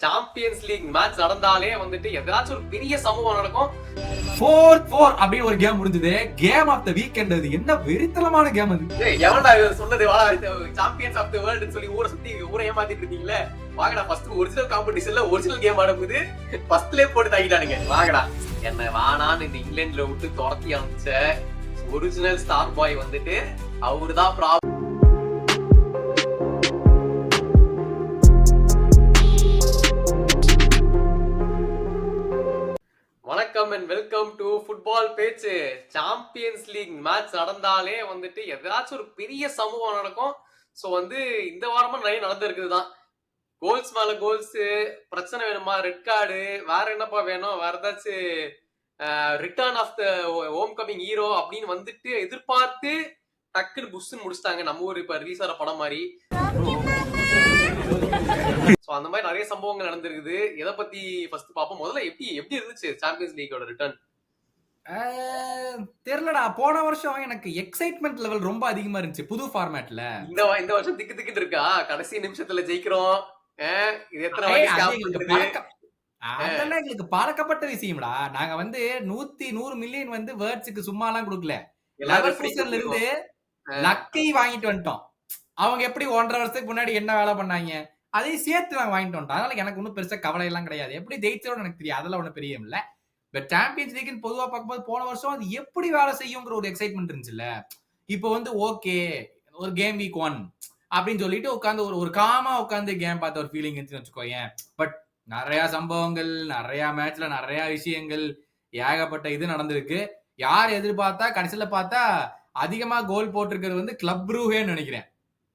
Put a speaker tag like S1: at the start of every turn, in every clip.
S1: Champions league match நடந்தாலே வந்துட்டு ஏதாச்சும் ஒரு பெரிய சம்பவம் நடக்கும்.
S2: 4-4 அப்படின்னு ஒரு கேம் முடிஞ்சது. Game of the weekend. அது என்ன வெறித்தனமான கேம் அது.
S1: எவன்டா சொன்னது சாம்பியன்ஸ் ஆஃப் தி வேர்ல்ட்னு சொல்லி ஊரை சுத்தி ஊரை ஏமாத்திட்டு இருக்கீங்களே. வாங்கடா ஃபர்ஸ்ட் ஒரிஜினல் காம்படிஷன்ல ஒரிஜினல் கேம் ஆடும்போது ஃபர்ஸ்ட்லயே போட்டு தாக்கிட்டானுங்க. வாங்கடா என்ன வானான்னு இந்த இங்கிலாந்துல விட்டு துரத்தி அனுப்பிச்ச ஒரிஜினல் ஸ்டார் பாய் வந்துட்டு அவருதான் ப்ராப்ளம். வணக்கம் அண்ட் வெல்கம் டு ஃபுட்பால் பேச்சு. சாம்பியன்ஸ் லீக் மேட்ச் நடந்தாலே வந்துட்டு ஏதாச்சும் ஒரு பெரிய சம்பவம் நடக்கும். ஸோ வந்து இந்த வாரமா நிறைய நடந்திருக்குதுதான். கோல்ஸ் மேல கோல்ஸ், பிரச்சனை வேணுமா, ரெட் கார்டு, வேற என்னப்பா வேணும், வேற ஏதாச்சும் return of the homecoming hero அப்படின்னு வந்துட்டு எதிர்பார்த்து டக்குன்னு புஷ்ன்னு முடிச்சிட்டாங்க. நம்ம ஊர் இப்ப ரிலீஸ் ஆகிற படம் மாதிரி. சோ அந்த மாதிரி நிறைய சம்பவங்கள் நடந்திருக்குது. எதை பத்தி ஃபர்ஸ்ட் பாப்போம். முதல்ல எப்படி இருந்துச்சு சாம்பியன்ஸ் லீக்கோட ரிட்டர்ன்?
S2: தெரியலடா, போன வருஷம் எனக்கு எக்ஸைட்மெண்ட் லெவல் ரொம்ப அதிகமா இருந்துச்சு புது ஃபார்மேட்ல.
S1: இந்த வருஷம் திக்கு திக்கிட்டு இருக்கா, கடைசி நிமிஷத்துல ஜெயிக்கிறோம். இது எத்தனை
S2: அதெல்லாம் எங்களுக்கு பழக்கப்பட்ட விஷயம்டா. நாங்க வந்து 100 மில்லியன் வந்து வேர்ட்ஸுக்கு சும்மா எல்லாம் கொடுக்கல. லெவர்கூசன்ல இருந்து லக்கை வாங்கிட்டு வந்துட்டோம். அவங்க எப்படி 1.5 வருஷத்துக்கு முன்னாடி என்ன வேலை பண்ணாங்க அதையும் சேர்த்து நாங்க வாங்கிட்டு வந்துட்டோம். அதனால எனக்கு ஒன்றும் பெருசா கவலை எல்லாம் கிடையாது. எப்படி ஜெயிச்சோட எனக்கு தெரியும், அதெல்லாம் ஒன்றும் பெரிய இல்ல. பட் சாம்பியன்ஸ் லீக் பொதுவா பார்க்கும்போது போன வருஷம் அது எப்படி வேலை செய்யுங்கிற ஒரு எக்ஸைட்மெண்ட் இருந்துச்சுல்ல. இப்போ வந்து ஓகே ஒரு கேம் வீக் 1 அப்படின்னு சொல்லிட்டு உட்காந்து ஒரு காமா உட்காந்து கேம் பார்த்த ஒரு ஃபீலிங் இருந்துச்சுன்னு வச்சுக்கோயேன். பட் நிறைய சம்பவங்கள், நிறைய மேட்ச்ல நிறைய விஷயங்கள், ஏகப்பட்ட இது நடந்திருக்கு. யார் எதிர்பார்த்தா கடைசியில பார்த்தா அதிகமா கோல் போட்டிருக்கிறது வந்து கிளப் ப்ரூஹேன்னு நினைக்கிறேன்.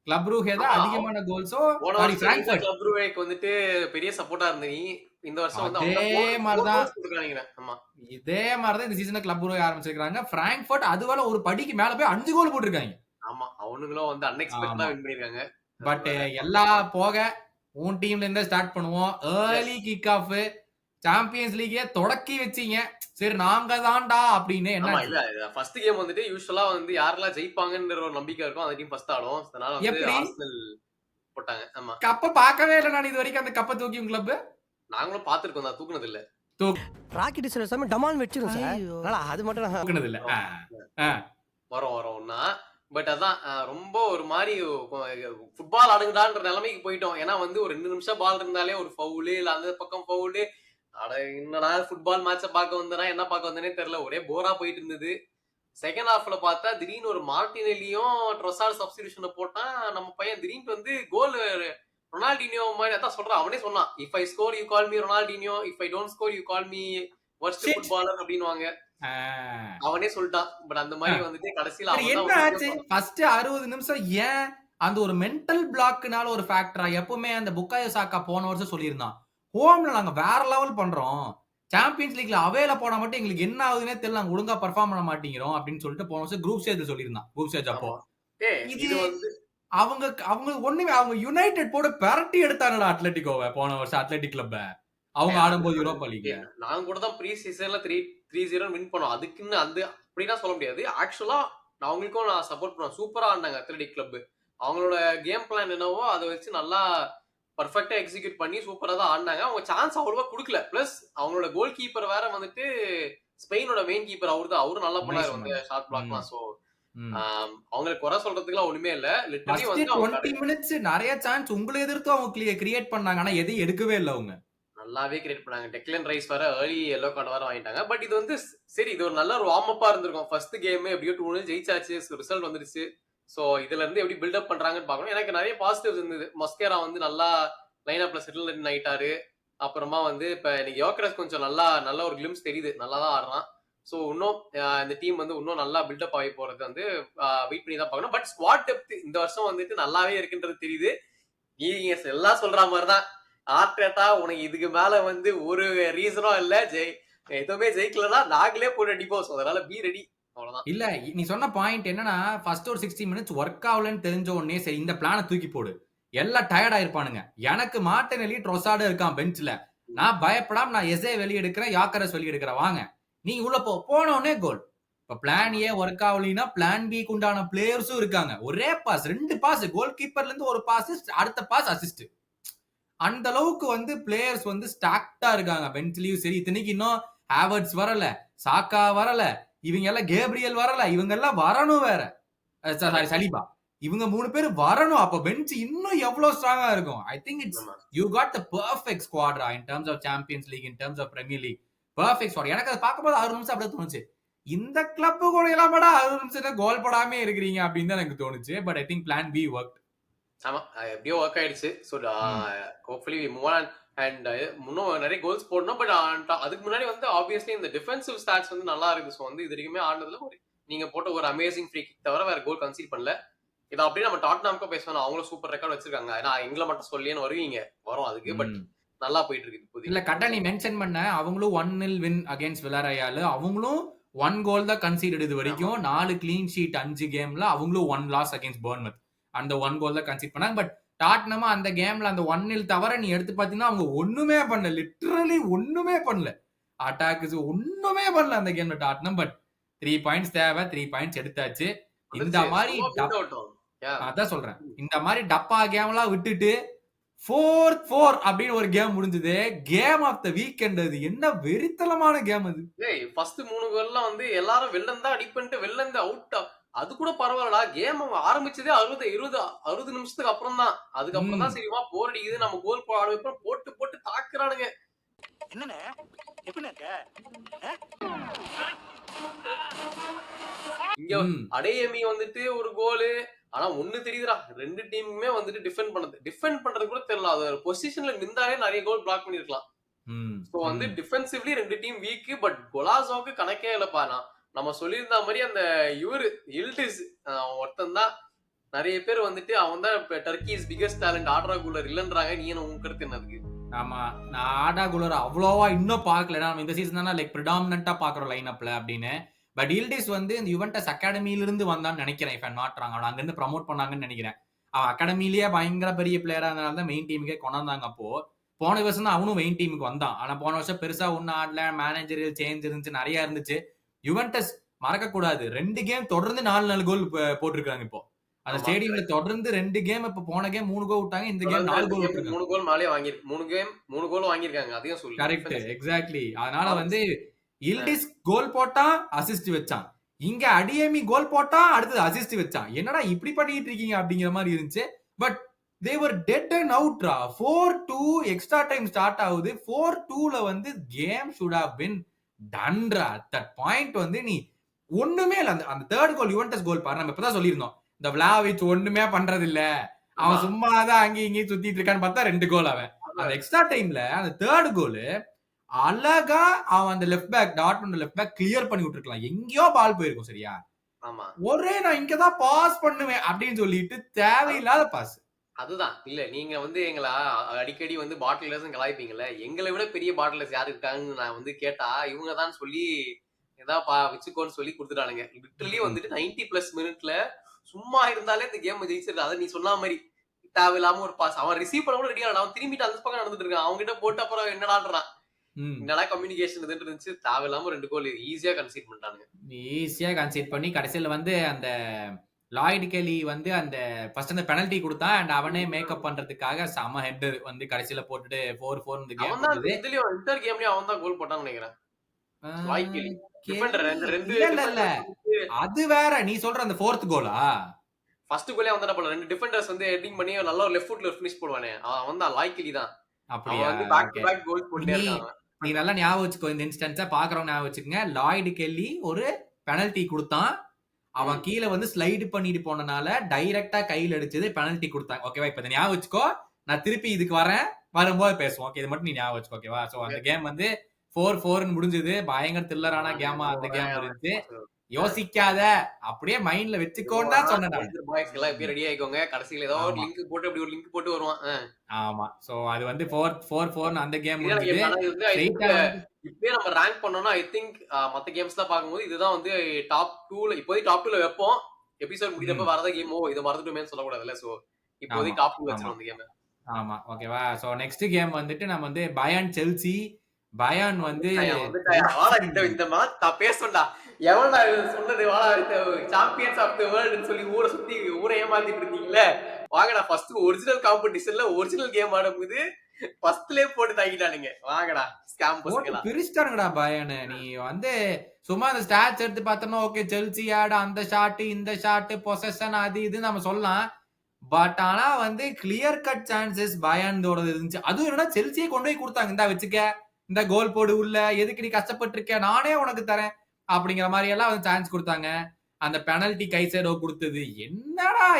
S2: கிளப் ப்ரூஹே தான் அதிகமான கோல்ஸோ.
S1: கிளப் ப்ரூஹேக்கு வந்துட்டு பெரிய சப்போர்ட்டா இருந்தீங்க. இந்த வருஷம் வந்து
S2: இதே மாதிரிதான் இந்த சீசன்ல கிளப் ப்ரூஹே ஆரம்பிச்சிருக்காங்க. பிராங்க்ஃபர்ட் அதுவரை ஒரு படிக்கு மேல போய் 5 கோல் போட்டிருக்காங்க.
S1: ஆமா, அவனுங்களும் வந்து அன்எக்ஸ்பெக்டடா வின் பண்ணிருக்காங்க.
S2: பட் எல்லாம் போக உன் டீம்ல இருந்தே ஸ்டார்ட் பண்ணுவோம். ஏர்லி கிக் ஆஃப் சாம்பியன்ஸ் லீக்கே தொடக்கி வச்சீங்க. சரி நாங்க தான்டா அப்படின்னு. என்ன
S1: இல்ல ஃபர்ஸ்ட் கேம் வந்துட்டு யூசுவலா வந்து யாரெல்லாம் ஜெயிப்பாங்கன்ற ஒரு நம்பிக்கை இருக்கும், அந்த டீம் ஃபர்ஸ்ட் ஆடும். அதனால வந்து ஆர்சனல் போட்டாங்க. ஆமா,
S2: கப்ப பார்க்கவே இல்ல நான் இது வரைக்கும். அந்த கப்ப தூக்கி உங்க கிளப்
S1: நாங்களும் பாத்துருக்கோம், நான் தூக்குனது இல்ல.
S3: ராக்கெட் சில சமயம் டமால் வெச்சிரும் சார். அதனால அது மட்டும் நான்
S2: தூக்குனது இல்ல.
S1: வரோம்னா பட் அதான் ரொம்ப ஒரு மாதிரி ஃபுட்பால் ஆடுங்கடான்ற நிலைமைக்கு போயிட்டோம். ஏன்னா வந்து ஒரு 2 நிமிஷம் பால் இருந்தாலே ஒரு ஃபவுலு, இல்ல அந்த பக்கம் ஃபவுலு. அட என்னடா ஃபுட்பால் மேட்ச பார்க்க வந்தனா என்ன பார்க்க வந்தனே தெரியல, ஒரே போரா போயிட்டு இருந்தது. செகண்ட் ஹாஃப்ல பார்த்தா திடீர்னு ஒரு மார்டினெல்லியும் ட்ரொசார்ட் சப்ஸ்டிடியூஷனை போட்டா நம்ம பையன் திடீர்னு வந்து கோல் ரொனால்டினியோ மாதிரி. அதான் சொல்றான், அவனே சொன்னான், if I score you call me Ronaldinho, if I don't score you call me worst footballer அப்படின்னுவாங்க. அவனே சொல்லிட்டான். பட் அந்த மாதிரி வந்துட்டு கடைசியில
S2: என்ன ஆச்சு ஃபர்ஸ்ட் 60 நிமிஷம் ஏன் அந்த ஒரு மென்டல் பிளாக்னால ஒரு ஃபேக்டரா? எப்பவுமே அந்த புக்காயோ சாக்கா போன வருஷம் சொல்லியிருந்தான், ஹோம்ல நாங்க வேற லெவல் பண்றோம், சாம்பியன்ஸ் லீக்ல அவேல போனா மட்டும் எங்களுக்கு என்ன ஆகுதுன்னே தெரியல, நாங்க ஒழுங்கா பெர்ஃபார்ம் பண்ண மாட்டேங்கிறோம் அப்படின்னு சொல்லிட்டு போன வருஷம் குரூப் ஸ்டேஜ்ல சொல்லியிருந்தான். குரூப் ஸ்டேஜ் அப்போ இது வந்து அவங்க ஒண்ணுமே அவங்க யுனைடெட் போட பெரட்டி எடுத்தாங்கடா அத்லெட்டிகோவை போன வருஷம். அத்லெட்டிக் கிளப்ப அவங்க ஆடும்போது யூரோப்பா லீக்
S1: நாங்க கூட தான் ப்ரீ சீசன்ல 3-0 வின் பண்ணோம். அதுக்குன்னு அந்த அப்படின்னா சொல்ல முடியாது. ஆக்சுவலா அவங்களுக்கும் நான் சப்போர்ட் பண்ணுவேன். சூப்பரா ஆடினாங்க அத்லெட்டிக் கிளப். அவங்களோட கேம் பிளான் என்னவோ அதை வச்சு நல்லா பர்ஃபெக்டா எக்ஸிக்யூட் பண்ணி சூப்பரா தான் ஆடினாங்க. அவங்க சான்ஸ் அவ்வளவா கொடுக்கல. பிளஸ் அவங்களோட கோல் கீப்பர் வேற வந்துட்டு ஸ்பெயினோட மெயின் கீப்பர் அவரும் நல்லா பண்ணாரு வந்து ஷார்ட் பிளாக்லாம். சோ அவங்களுக்கு குறை சொல்றதுக்குலாம் ஒண்ணுமே இல்ல. லிட்டரலி வந்து
S2: 20 மினிட்ஸ் நிறைய சான்ஸ் உங்களை எதிர்த்து அவங்க கிரியேட் பண்ணாங்க. ஆனா எதையும் எடுக்கவே இல்லை. அவங்க
S1: நல்லாவே கிரியேட் பண்ணாங்க. டெக்லன் ரைஸ் வர ஏர்லி எல்லோ கார்டு வர வாங்கிட்டாங்க. பட் இது வந்து சரி, இது ஒரு நல்ல ஒரு வார்ம் அப்பா இருந்திருக்கும். ஃபர்ஸ்ட் கேம் எப்படியோ 2-0 ஜெயிச்சாச்சு, ரிசல்ட் வந்துருச்சு. சோ இதுல இருந்து எப்படி பில்டப் பண்றாங்கன்னு பாக்கணும். எனக்கு நிறைய பாசிட்டிவ்ஸ் இருந்தது. மஸ்கேரா வந்து நல்லா லைன் அப்ல செட்டில் ஆயிட்டாரு. அப்புறமா வந்து இப்ப இன்னைக்கு யோக்கரஸ் கொஞ்சம் நல்ல ஒரு கிளிம்ஸ் தெரியுது, நல்லா தான் ஆடுறான். ஸோ இன்னும் இந்த டீம் வந்து இன்னும் நல்லா பில்டப் ஆகி போறது வந்து வெயிட் பண்ணி தான் பார்க்கணும். பட் ஸ்குவாட் டெப்த் இந்த வருஷம் வந்துட்டு நல்லாவே இருக்குன்றது தெரியுது. நீங்க எல்லாம் சொல்ற மாதிரிதான் ஆர்டேட்டா உனக்கு இதுக்கு மேல வந்து ஒரு ரீசனும் இல்ல, எதுவுமே ஜெயிக்கலன்னா நாங்களே போட்டு அடிப்போம். அதனால பி ரெடி, அவ்வளவுதான்.
S2: இல்ல நீ சொன்ன பாயிண்ட் என்னன்னா, ஃபர்ஸ்ட் ஒரு 60 மினிட்ஸ் ஒர்க் ஆகலன்னு தெரிஞ்ச உடனே சரி இந்த பிளான தூக்கி போடு, எல்லாம் டயர்ட் ஆயிருப்பானுங்க. எனக்கு மார்டினெல்லி ட்ரொசார்ட் இருக்கான் பெஞ்ச்ல, நான் பயப்படாம நான் எஸ்ஏ வெளியே எடுக்கிறேன், யாக்கரஸ் வெளியே எடுக்கிறேன், வாங்க நீ உள்ள போனோடனே கோல். இப்ப பிளான் ஏ ஒர்க் ஆகலைன்னா பிளான் பிக்கு உண்டான பிளேயர்ஸும் இருக்காங்க. ஒரே பாஸ் 2 பாஸ், கோல் கீப்பர்ல இருந்து ஒரு பாஸ், அடுத்த பாஸ் அசிஸ்ட். அந்த அளவுக்கு வந்து பிளேயர்ஸ் வந்து ஸ்டாக்டா இருக்காங்க பெஞ்ச்லயும் சரி. இத்தனைக்கு இன்னும் ஹேவர்ட்ஸ் வரல, சாக்கா வரல, இவங்க எல்லாம் கேப்ரியல் வரல, இவங்க எல்லாம் வரணும் வேற. Sorry Saliba. இவங்க 3 பேர் வரணும். அப்ப பெஞ்ச் இன்னும் எவ்வளவு ஸ்ட்ராங்கா இருக்கும். I think it's you got the perfect ஸ்குவாட்ரா in terms of champions league, in terms of premier league. Perfect squad. எனக்கு அதை பார்க்கும்போது 6 நிமிஷம் அப்படியே தோணுச்சு. இந்த கிளப் கூட எல்லாம் படா 6 நிமிஷம் கோல் போடாமே இருக்கிறீங்க அப்படின்னு தான் எனக்கு தோணுச்சு. But I think plan B work.
S1: ஆமா எப்படியோ ஒர்க் ஆயிடுச்சு. So hopefully move on and இன்னும் நிறைய கோல்ஸ் போடணும். பட் அதுக்கு முன்னாடி வந்து ஆப்வியஸ்லி இந்த டிஃபென்சிவ் ஸ்டாட்ஸ் வந்து நல்லா இருக்கு. ஸோ வந்து இது வரைக்குமே ஆடுனதுல நீங்க போட்ட ஒரு அமேசிங் ஃப்ரீ கிக் தவிர வேற கோல் கன்சீட் பண்ணல. இதை அப்படியே நம்ம டாட்னாம்க்கும் பேசணும். அவங்களும் சூப்பர் ரெக்கார்ட் வச்சிருக்காங்க. ஏன்னா எங்களை மட்டும் சொல்லியேன்னு வருவீங்க வரும் அதுக்கு. பட் நல்லா போயிட்டு இருக்கு.
S2: இல்ல கரெக்டா நீ மென்ஷன் பண்ண, அவங்களும் 1-0 வின் அகைன்ஸ்ட் வில்லாரெயால். அவங்களும் 1 கோல் தான் கன்சீடட் இது வரைக்கும். 4 கிளீன் ஷீட் 5 கேம்ல. அவங்களும் 1 லாஸ் அகைன்ஸ்ட் பர்ன்மவுத். அந்த 1 கோல் தான் கன்சீட் பண்ணாங்க. பட் டாட்னமா அந்த கேம்ல அந்த 1-0 தவிர நீ எடுத்து பாத்தீங்கன்னா அவங்க ஒண்ணுமே பண்ணல. லிட்டரலி ஒண்ணுமே பண்ணல. அட்டாக்ஸ் ஒண்ணுமே பண்ணல அந்த கேம்ல டாட்னம். பட் 3 பாயிண்ட்ஸ் தேவை. 3 பாயிண்ட்ஸ் எடுத்தாச்சு. இந்த மாதிரி அதான் சொல்றேன். இந்த மாதிரி டப்பா கேம்லாம் விட்டுட்டு 4-4 அப்படின்னு ஒரு கேம் முடிஞ்சது. Game of the weekend. அது என்ன வெறித்தனமான கேம் அது.
S1: ஃபர்ஸ்ட் 3 கோல்லாம் வந்து எல்லாரும் வெளில இருந்தா அடி பண்ணிட்டு வெளில இருந்து அவுட். அது கூட பரவாயில்லடா. கேம் அவங்க ஆரம்பிச்சதே 60 நிமிஷத்துக்கு அப்புறம் தான். அதுக்கப்புறம் தான் சரிவா போர் அடிக்குது, நம்ம கோல் போட ஆரம்பிப்போம். போட்டு போட்டு தாக்குறானுங்க. என்னண்ணே எப்படி இருக்க இங்க அடையமி வந்துட்டு ஒரு கோலு. ஆனா ஒண்ணு தெரியுதுடா, 2 டீமுமே வந்துட்டு டிஃபெண்ட் பண்றது கூட தெரியல. அது பொசிஷன்ல நின்றாலே நிறைய கோல் பிளாக் பண்ணிருக்கலாம். சோ வந்து டிஃபென்சிவ்லி 2 டீம் வீக். பட் கொலாசோவுக்கு கணக்கே இல்லப்பா. நம்ம சொல்லியிருந்த மாதிரி அந்த இல்டிஸ் ஒருத்தன் தான். நிறைய பேர் வந்துட்டு அவன் தான் டர்க்கிஸ் பிகெஸ்ட் டேலண்ட் ஆர்டா குலர் இல்லன்றாங்க. நீ என்ன உங்க கருத்து என்னதுக்கு?
S2: ஆமா, நான் ஆர்டா குலர் அவ்வளோவா இன்னும் பாக்கல. நம்ம இந்த சீசன் தானே லைக் ப்ரிடாமினன்ட்டா பாக்குறோம் லைன் அப்ல அப்படின்னு. பட் இல்டிஸ் வந்து இந்த யுவென்டஸ் அகாடமியில இருந்து வந்தான்னு நினைக்கிறேன். If I not wrong. அவன் அங்கிருந்து ப்ரமோட் பண்ணாங்கன்னு நினைக்கிறேன். அவன் அகாடமிலேயே பயங்கர பெரிய பிளேயரா இருந்தனால தான் மெயின் டீமுக்கே கொண்டாந்தாங்க. அப்போ போன வருஷம் தான் அவனும் மெயின் டீமுக்கு வந்தான். ஆனா போன வருஷம் பெருசா ஒன்னும் ஆடல. மேனேஜர் சேஞ்ச் இருந்துச்சு, நிறைய இருந்துச்சு. யுவென்டஸ் மறக்க கூடாது, 2 கேம் தொடர்ந்து 4 கோல் போட்டிருக்காங்க. இப்போ அந்த ஸ்டேடியம்ல தொடர்ந்து 2 கேம். இப்ப போன கேம் 3 கோல் விட்டாங்க. இந்த கேம் 4 கோல் விட்டாங்க.
S1: 3 கோல் மேலே வாங்கி 3 கோல் வாங்கிருக்காங்க. அதையும் சொல்லு.
S2: Correct, exactly. அதனால வந்து இல்டிஸ் கோல் போட்டா அசிஸ்ட் வச்சான். இங்க அடியமி கோல் போட்டா அடுத்தது அசிஸ்ட் வச்சான். என்னடா இப்படி பண்ணிட்டு இருக்கீங்க அப்படிங்கிற மாதிரி இருந்துச்சு. But they were dead and out ரா. 4-2 எக்ஸ்ட்ரா டைம் ஸ்டார்ட் ஆகுது. 4-2ல வந்து game should have been done ரா. தட் பாயிண்ட் வந்து நீ ஒண்ணுமே இல்ல. அந்த தேர்ட் கோல் யுவென்டஸ் கோல் பாரு. நம்ம இப்பதான் சொல்லியிருந்தோம், இந்த விளாவிச் ஒண்ணுமே பண்றது இல்ல, அவன் சும்மாதான் அங்கேயும் இங்கேயும் சுத்திட்டு இருக்கான்னு பார்த்தா 2 கோல். அவன் அந்த எக்ஸ்ட்ரா டைம்ல அந்த தேர்ட் கோல் அழகா அவன் அந்த left back Dortmund left back clear பண்ணி விட்டுருக்கலாம். எங்கேயோ பால் போயிருக்கும். சரியா, ஒரே நான் இங்கதான் பாஸ் பண்ணுவேன் அப்படின்னு சொல்லிட்டு தேவையில்லாத பாஸ்.
S1: அதுதான் இல்ல, நீங்க வந்து எங்களை அடிக்கடி வந்து பாட்டிலர்ஸ் கலாய்ப்பீங்கல்ல. எங்களை விட பெரிய பாட்டிலர்ஸ் யாரு இருக்காங்கன்னு நான் வந்து கேட்டா இவங்க தான் சொல்லி ஏதாவது வச்சுக்கோன்னு சொல்லி கொடுத்துட்டானுங்க. லிட்டரலி வந்துட்டு 90+ மினிட்ல சும்மா இருந்தாலே இந்த கேம் ஜெயிச்சிருக்கு. அதை நீ சொன்ன மாதிரி தேவையில்லாம ஒரு பாஸ். அவன் ரிசீவ் பண்ண கூட ரெடியா, அவன் திரும்பிட்டு அந்த பக்கம் நடந்துட்டு இருக்கான். அவங்க கிட்ட போட்டு அப்புறம் என்னடான்றான், என்னடா கம்யூனிகேஷன் இருந்துச்சு. தேவையில்லாம 2 கோல் ஈஸியா கன்சீட் பண்ணிட்டானுங்க.
S2: ஈஸியா கன்சீட் பண்ணி கடைசியில வந்து அந்த லாய்டு கெலி வந்து அந்த ஃபர்ஸ்ட் அந்த பெனல்டி கொடுத்தான். அண்ட் அவனே மேக்கப் பண்றதுக்காக சம ஹெட் வந்து கடைசியில போட்டுட்டு 4-4 இந்த கேம்
S1: வந்து இதுலயும் இன்டர் கேம்லயும் அவன் தான் கோல் போட்டான்னு நினைக்கிறேன். லாய்டு கெலி டிஃபெண்டர்
S2: இல்ல அது வேற. நீ சொல்ற அந்த 4th கோலா?
S1: ஃபர்ஸ்ட் கோலே அவன் தான் போல. 2 டிஃபெண்டர்ஸ் வந்து ஹெட்டிங் பண்ணி நல்ல ஒரு லெஃப்ட் ஃபுட்ல ஃபினிஷ் போடுவானே, அவன் தான் லாய்டு கெலி தான்.
S2: அப்படியே
S1: வந்து பேக் டு பேக் கோல் போட்டே இருக்கான்.
S2: நீ நல்லா ஞாபகம் வச்சுக்கோ, இந்த இன்ஸ்டன்ஸா பாக்குறவங்க ஞாபகம் வச்சுக்கோங்க. லாய்டு கெல்லி ஒரு பெனல்டி கொடுத்தான். அவன் கீழே வந்து ஸ்லைடு பண்ணிட்டு போனனால டைரக்டா கையில அடிச்சது பெனல்டி கொடுத்தாங்க. ஓகேவா? இப்ப இதை ஞாபகம் வச்சுக்கோ. நான் திருப்பி இதுக்கு வரேன், வரும்போது பேசுவோம். ஓகே, இது மட்டும் நீ ஞாபகம் வச்சுக்கோ. ஓகேவா? சோ அந்த கேம் வந்து 4-4 முடிஞ்சது. பயங்கர த்ரில்லரான கேமா அந்த கேம் இருந்துச்சு. யோசிக்காத, அப்படியே மைண்ட்ல வச்சுக்கோன்னு தான் சொன்னேன்.
S1: பாய்ஸ் எல்லாம் இப்ப ரெடி ஆயிக்கோங்க. கடைசில ஏதோ ஒரு லிங்க் போட்டு அப்படி ஒரு லிங்க் போட்டு வருவான்.
S2: ஆமா, சோ அது வந்து 4-4 அந்த கேம் முடிஞ்சது.
S1: இப்பவே நம்ம ரேங்க் பண்ணோம்னா ஐ திங்க் மத்த கேம்ஸ்லாம் பாக்கும்போது இதுதான் வந்து டாப் 2ல இப்போதைக்கு டாப் 2ல வைப்போம். எபிசோட் முடிஞ்சப்ப வரத கேம் இதை மறந்துட்டோமேன்னு சொல்லக்கூடாதுல்ல. சோ இப்போதைக்கு டாப் 2 வச்சிரோம் அந்த கேம்.
S2: ஆமா, ஓகேவா? சோ நெக்ஸ்ட் கேம் வந்துட்டு நம்ம வந்து பயான் செல்சி. பயான் வந்து
S1: இந்த மாதிரி பேசணும்டா. எவன்டா சொன்னது சாம்பியன்ஸ் ஆஃப் தி வேர்ல்ட்னு சொல்லி ஊரை சுத்தி ஊரை ஏமாத்திட்டு இருந்தீங்கல்ல. வாங்கடா ஃபர்ஸ்ட் ஒரிஜினல் காம்படிஷன்ல ஒரிஜினல் கேம் ஆடும்போது ஃபர்ஸ்ட்லயே போட்டு தாக்கிட்டானுங்க. வாங்கடா ஸ்கேம்
S2: போட்டு
S1: பசங்களா.
S2: பிரிச்சிட்டானுங்கடா பயனு. நீ வந்து சும்மா அந்த ஸ்டாட்ஸ் எடுத்து பார்த்தோம்னா ஓகே செல்சி ஆட அந்த ஷாட் இந்த ஷாட் பொசஷன் அது இது நம்ம சொல்லலாம். பட் ஆனா வந்து கிளியர் கட் சான்சஸ் பயனோட இருந்துச்சு. அதுவும் என்னன்னா செல்சியே கொண்டு போய் கொடுத்தாங்க. இந்தா வச்சுக்க. இந்த கோல் போடு உள்ள. எதுக்கு நீ கஷ்டப்பட்டிருக்க? நானே உனக்கு தரேன். அப்படிங்கிற மாதிரி எல்லாம் வந்து சான்ஸ் கொடுத்தாங்க. அந்த பெனல்டி கைசேடோ கொடுத்தது.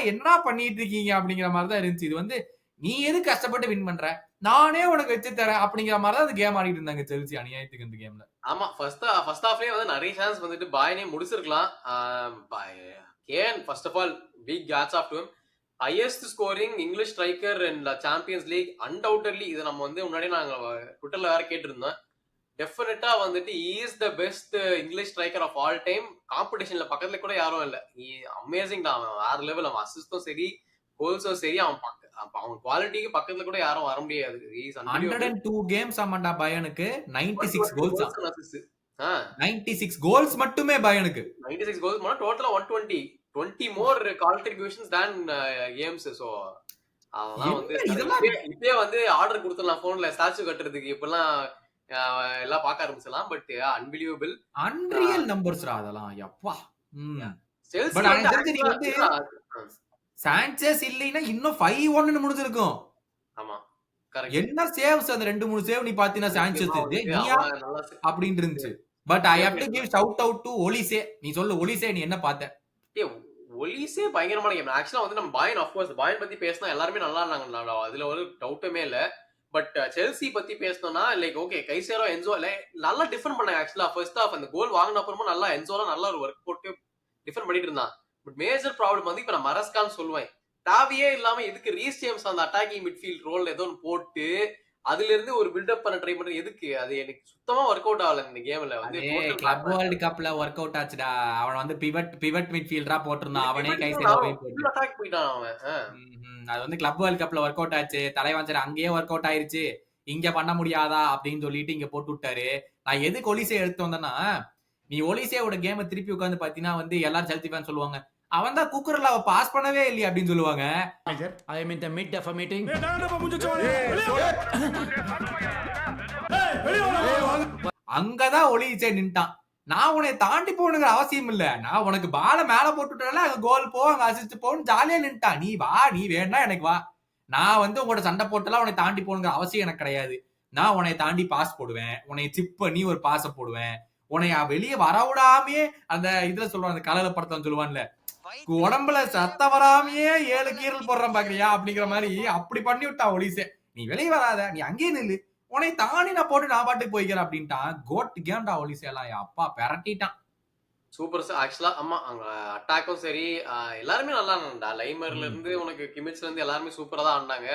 S2: என்னடா பண்ணிட்டு இருக்கீங்க அப்படிங்கிற மாதிரி தான் இருந்துச்சு. இது வந்து நீ எது கஷ்டப்பட்டு வின் பண்ற? நானே உனக்கு வச்சு தரேன் அப்படிங்கிற மாதிரி தான் அந்த கேம் ஆடிட்டு இருந்தாங்க செல்சி அநியாயத்துக்கு இந்த கேம்ல.
S1: ஆமா ஃபர்ஸ்ட் ஹாஃப்லயே வந்து நிறைய சான்ஸ் வந்துட்டு பாயனே முடிச்சிருக்கலாம். Kane first of all big hats off to him. Highest scoring English striker in champions league undoubtedly. இது நம்ம வந்து முன்னாடியே நாங்க ட்விட்டர்ல வேற கேட்டிருந்தோம். டெஃபினட்டா வந்துட்டு is the best English striker of all time. காம்படிஷன்ல பக்கத்துல கூட யாரும் இல்ல. அமேசிங் தான். அவன் வேற லெவல். அவன் அசிஸ்டும் சரி கோல்ஸும் சரி அவன் குவாலிட்டிக்கு பக்கத்துல கூட யாரும் வர முடியாது.
S2: 102 கேம்ஸ் ஆமாண்டா பயனுக்கு 96 கோல்ஸ். 96 கோல்ஸ் மட்டுமே பயனுக்கு.
S1: 96 கோல்ஸ் மட்டும் டோட்டலா 120 மோர் கான்ட்ரிபியூஷன்ஸ் than கேம்ஸ். சோ அதெல்லாம் வந்து இப்பவே வந்து ஆர்டர் கொடுத்துடலாம் போன்ல ஸ்டாச்சு கட்டுறதுக்கு. இப்பெல்லாம் எல்லாம் பார்க்க ஆரம்பிச்சலாம். பட் அன்பிலியபிள்
S2: அன்ரியல் நம்பர்ஸ்டா அதெல்லாம். யப்பா.
S1: செல்சி
S2: வந்து சாnchez இல்லைனா இன்னும் 5-1 ன்னு முடிஞ்சிருக்கும்.
S1: ஆமா கரெக்ட்.
S2: என்ன சேவ்ஸ் அந்த 2-3 சேவ் நீ பாத்தீனா சாnchez நீயா அப்படினு இருந்துச்சு. But I have to give shout out to ஒலிசே. நீ சொல்லு ஒலிசே நீ என்ன பார்த்த?
S1: ஒலிசே பயங்கரமான கேம். ஆக்சுவலா வந்து நம்ம பாயன் ஆஃப் கோர்ஸ் பாயன் பத்தி பேசினா எல்லாரும் நல்லா இருந்தாங்க. அதுல ஒரு டவுட்டுமே இல்ல. பட் செல்சி பத்தி பேசணும்னா லைக் ஓகே கைசேரோ என்சோ நல்லா டிஃபெண்ட் பண்ணாங்க. ஆக்சுவலா ஃபர்ஸ்ட் ஹாஃப் அந்த கோல் வாங்கின அப்புறமா நல்லா என்சோலாம் நல்லா ஒரு ஒர்க் போட்டு டிஃபெண்ட் பண்ணிட்டு இருந்தான். பட் மேஜர் ப்ராப்ளம் வந்து இப்ப நான் மரஸ்கான்னு சொல்லுவேன். தேவையே இல்லாம எதுக்கு ரீஸ் ஜேம்ஸ் அந்த அட்டாக்கிங் மிட்ஃபீல்ட் ரோல் ஏதோ போட்டு அதுல இருந்து ஒரு பில்டப் பண்ண ட்ரை பண்றது எதுக்கு? அது எனக்கு சுத்தமா ஒர்க் அவுட் ஆகல இந்த கேம்ல. வந்து
S2: கிளப் வேர்ல்ட் கப்ல ஒர்க் அவுட் ஆச்சுடா. அவன் வந்து பிவட் மிட்ஃபீல்டரா போட்டுருந்தான். அவனே கைசேரோ போய் போட்டு
S1: அட்டாக் போயிட்டான் அவன்.
S2: அது வந்து கிளப் வேர்ல்ட் கப்ல ஒர்க் அவுட் ஆச்சு. தலைவன் சரி அங்கேயே ஒர்க் அவுட் ஆயிருச்சு. இங்க பண்ண முடியாதா அப்படின்னு சொல்லிட்டு இங்க போட்டு விட்டாரு. நான் எதுக்கு ஒலிசே எடுத்து வந்தேன்னா நீ ஒலிசேவோட கேமை திருப்பி உட்காந்து பாத்தீங்கன்னா வந்து எல்லாரும் செல்சி ஃபேன் சொல்லுவாங்க அவன் தான் குக்கர்ல அவ பாஸ் பண்ணவே இல்லையா அப்படின்னு சொல்லுவாங்க.
S4: I am in the mid of a meeting.
S2: அங்கதான் ஒலிசே நின்ட்டான். நான் உன்னை தாண்டி போகணுங்கிற அவசியம் இல்ல. நான் உனக்கு பால மேல போட்டுட்டால அங்க கோல் போ அங்க அசிஸ்ட் போன்னு ஜாலியா நின்ட்டான். நீ வா நீ வேணா எனக்கு வா. நான் வந்து உங்களோட சண்டை போட்டெல்லாம் உன்னை தாண்டி போகணுங்கிற அவசியம் எனக்கு கிடையாது. நான் உன்னை தாண்டி பாஸ் போடுவேன். உன்னை சிப் பண்ணி ஒரு பாஸ போடுவேன். உன்னை வெளியே வரவிடாமையே அந்த இதுல சொல்லுவான் அந்த கலல படத்தை சொல்லுவான்ல உடம்புல சத்த வராமையே 7 கீரல் போடுறான் பாக்குறியா அப்படிங்கிற மாதிரி அப்படி பண்ணி விட்டான் ஒலிசே. நீ வெளியே வராத நீ அங்கேயே நில்லு. உன்னை தாண்டி நான் போட்டு நான் பாட்டுக்கு போய்க்கிறேன் அப்படின்ட்டான். கோட் கேம்டா ஒலிசே எல்லாம் அப்பா பெரட்டிட்டான்.
S1: சூப்பர் ஆக்சுவலா. ஆமா அங்க அட்டாக்கும் சரி எல்லாருமே நல்லா இருந்தா. லைமர்ல இருந்து உனக்கு கிமிட்ஸ்ல இருந்து எல்லாருமே சூப்பரா தான் ஆடினாங்க.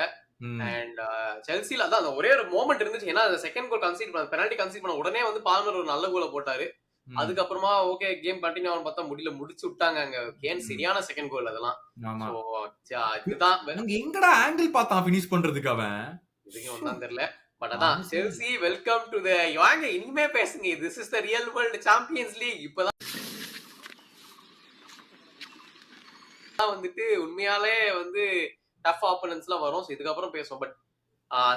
S1: அண்ட் செல்சில அதான் அந்த ஒரே ஒரு மோமெண்ட் இருந்துச்சு. ஏன்னா செகண்ட் கோல் கன்சீட் பண்ண பெனால்டி கன்சீட் பண்ண உடனே வந்து பால்மர் ஒரு நல்ல கோலை போட்டாரு. அதுக்கப்புறமா ஓகே கேம் கண்டினியூ ஆகும் பார்த்தா முடிச்சு விட்டாங்க. அங்க கேன் சரியான செகண்ட் கோல் அதெல்லாம்.
S2: இதுதான் எங்கடா ஆங்கிள் பார்த்தான் ஃபினிஷ் பண்றதுக்கு அவன்.
S1: இதுக்கு ஒன்றும் தெரியல. பட் அதான் செல்சி வெல்கம் டு தி வாங்க இனிமே பேசுங்க. This is the real world champions league. இப்பதான் வந்துட்டு உண்மையாலே வந்து டஃப் ஆப்போனன்ட்ஸ்லாம் வரும். இதுக்கப்புறம் பேசுவோம். பட்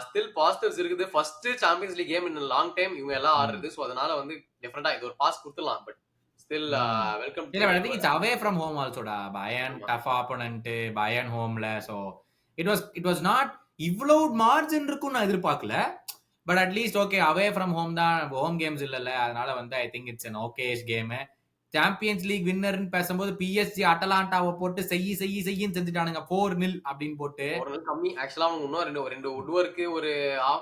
S1: ஸ்டில் பாசிட்டிவ்ஸ் இருக்குது. First champions league game in long time இவங்க எல்லாம் ஆடுறது. சோ அதனால வந்து டிஃபரெண்டா இது ஒரு பாஸ் கொடுத்துடலாம். But still welcome to
S2: I think it's away from home also டா. பயன் டஃப் ஆப்போனன்ட் பயன் ஹோம்ல. சோ it was not இவ்வளவு மார்ஜின் இருக்கும் நான் எதிர்பார்க்கல. But at least okay away from home தான். ஹோம் கேம்ஸ் இல்லல்ல. அதனால வந்து I think it's an okayish game. Champions league வின்னர்னு பேசும்போது பிஎஸ்ஜி அட்டலாண்டாவை போட்டு செய்யின்னு செஞ்சுட்டானுங்க 4-0 அப்படின்னு போட்டு.
S1: கம்மி ஆக்சுவலா அவங்க இன்னும் ரெண்டு உட்வொர்க் ஒரு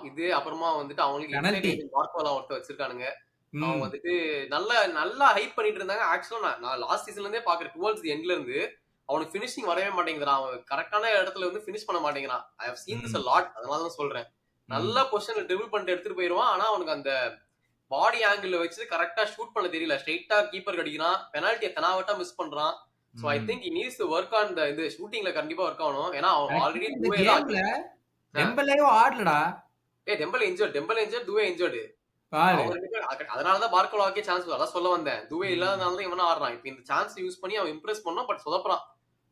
S1: இது அப்புறமா வந்துட்டு அவங்களுக்கு மார்க்கோலாம் ஒருத்த வச்சிருக்கானுங்க. அவங்க வந்துட்டு நல்லா ஹைப் பண்ணிட்டு இருந்தாங்க. ஆக்சுவலா நான் லாஸ்ட் சீசன்ல இருந்தே பாக்குறேன். டுவர்ட்ஸ் தி எண்ட்ல இருந்து அவனுக்கு ஃபினிஷிங் வரவே மாட்டேங்கிறான். அவன் கரெக்டான இடத்துல வந்து ஃபினிஷ் பண்ண மாட்டேங்கிறான். I have seen this a lot. அதனால தான் சொல்றேன். நல்ல பொசிஷன்ல ட்ரிபிள் பண்ணிட்டு எடுத்துட்டு போயிடுவான். ஆனா அவனுக்கு அந்த பாடி ஆங்கிள் வச்சு கரெக்டா ஷூட் பண்ண தெரியல. ஸ்ட்ரைட்டா கீப்பர் அடிக்கிறான். பெனால்ட்டியை தெனாவட்டா மிஸ் பண்றான். So I think he needs to work on the ஷூட்டிங்ல கண்டிப்பா ஒர்க் ஆகணும். ஏன்னா அவன் ஆல்ரெடி
S2: டெம்பலேயோ ஆடலடா.
S1: Dembele injured Doue injured. அதனாலதான் பார்க்கலாக்கே சான்ஸ் அதான் சொல்ல வந்தேன். துவே இல்லாதனால தான் இவனா ஆடுறான். இப்ப இந்த சான்ஸ் யூஸ் பண்ணி அவன் இம்ப்ரெஸ் பண்ணான். பட் சொதப்புறான்.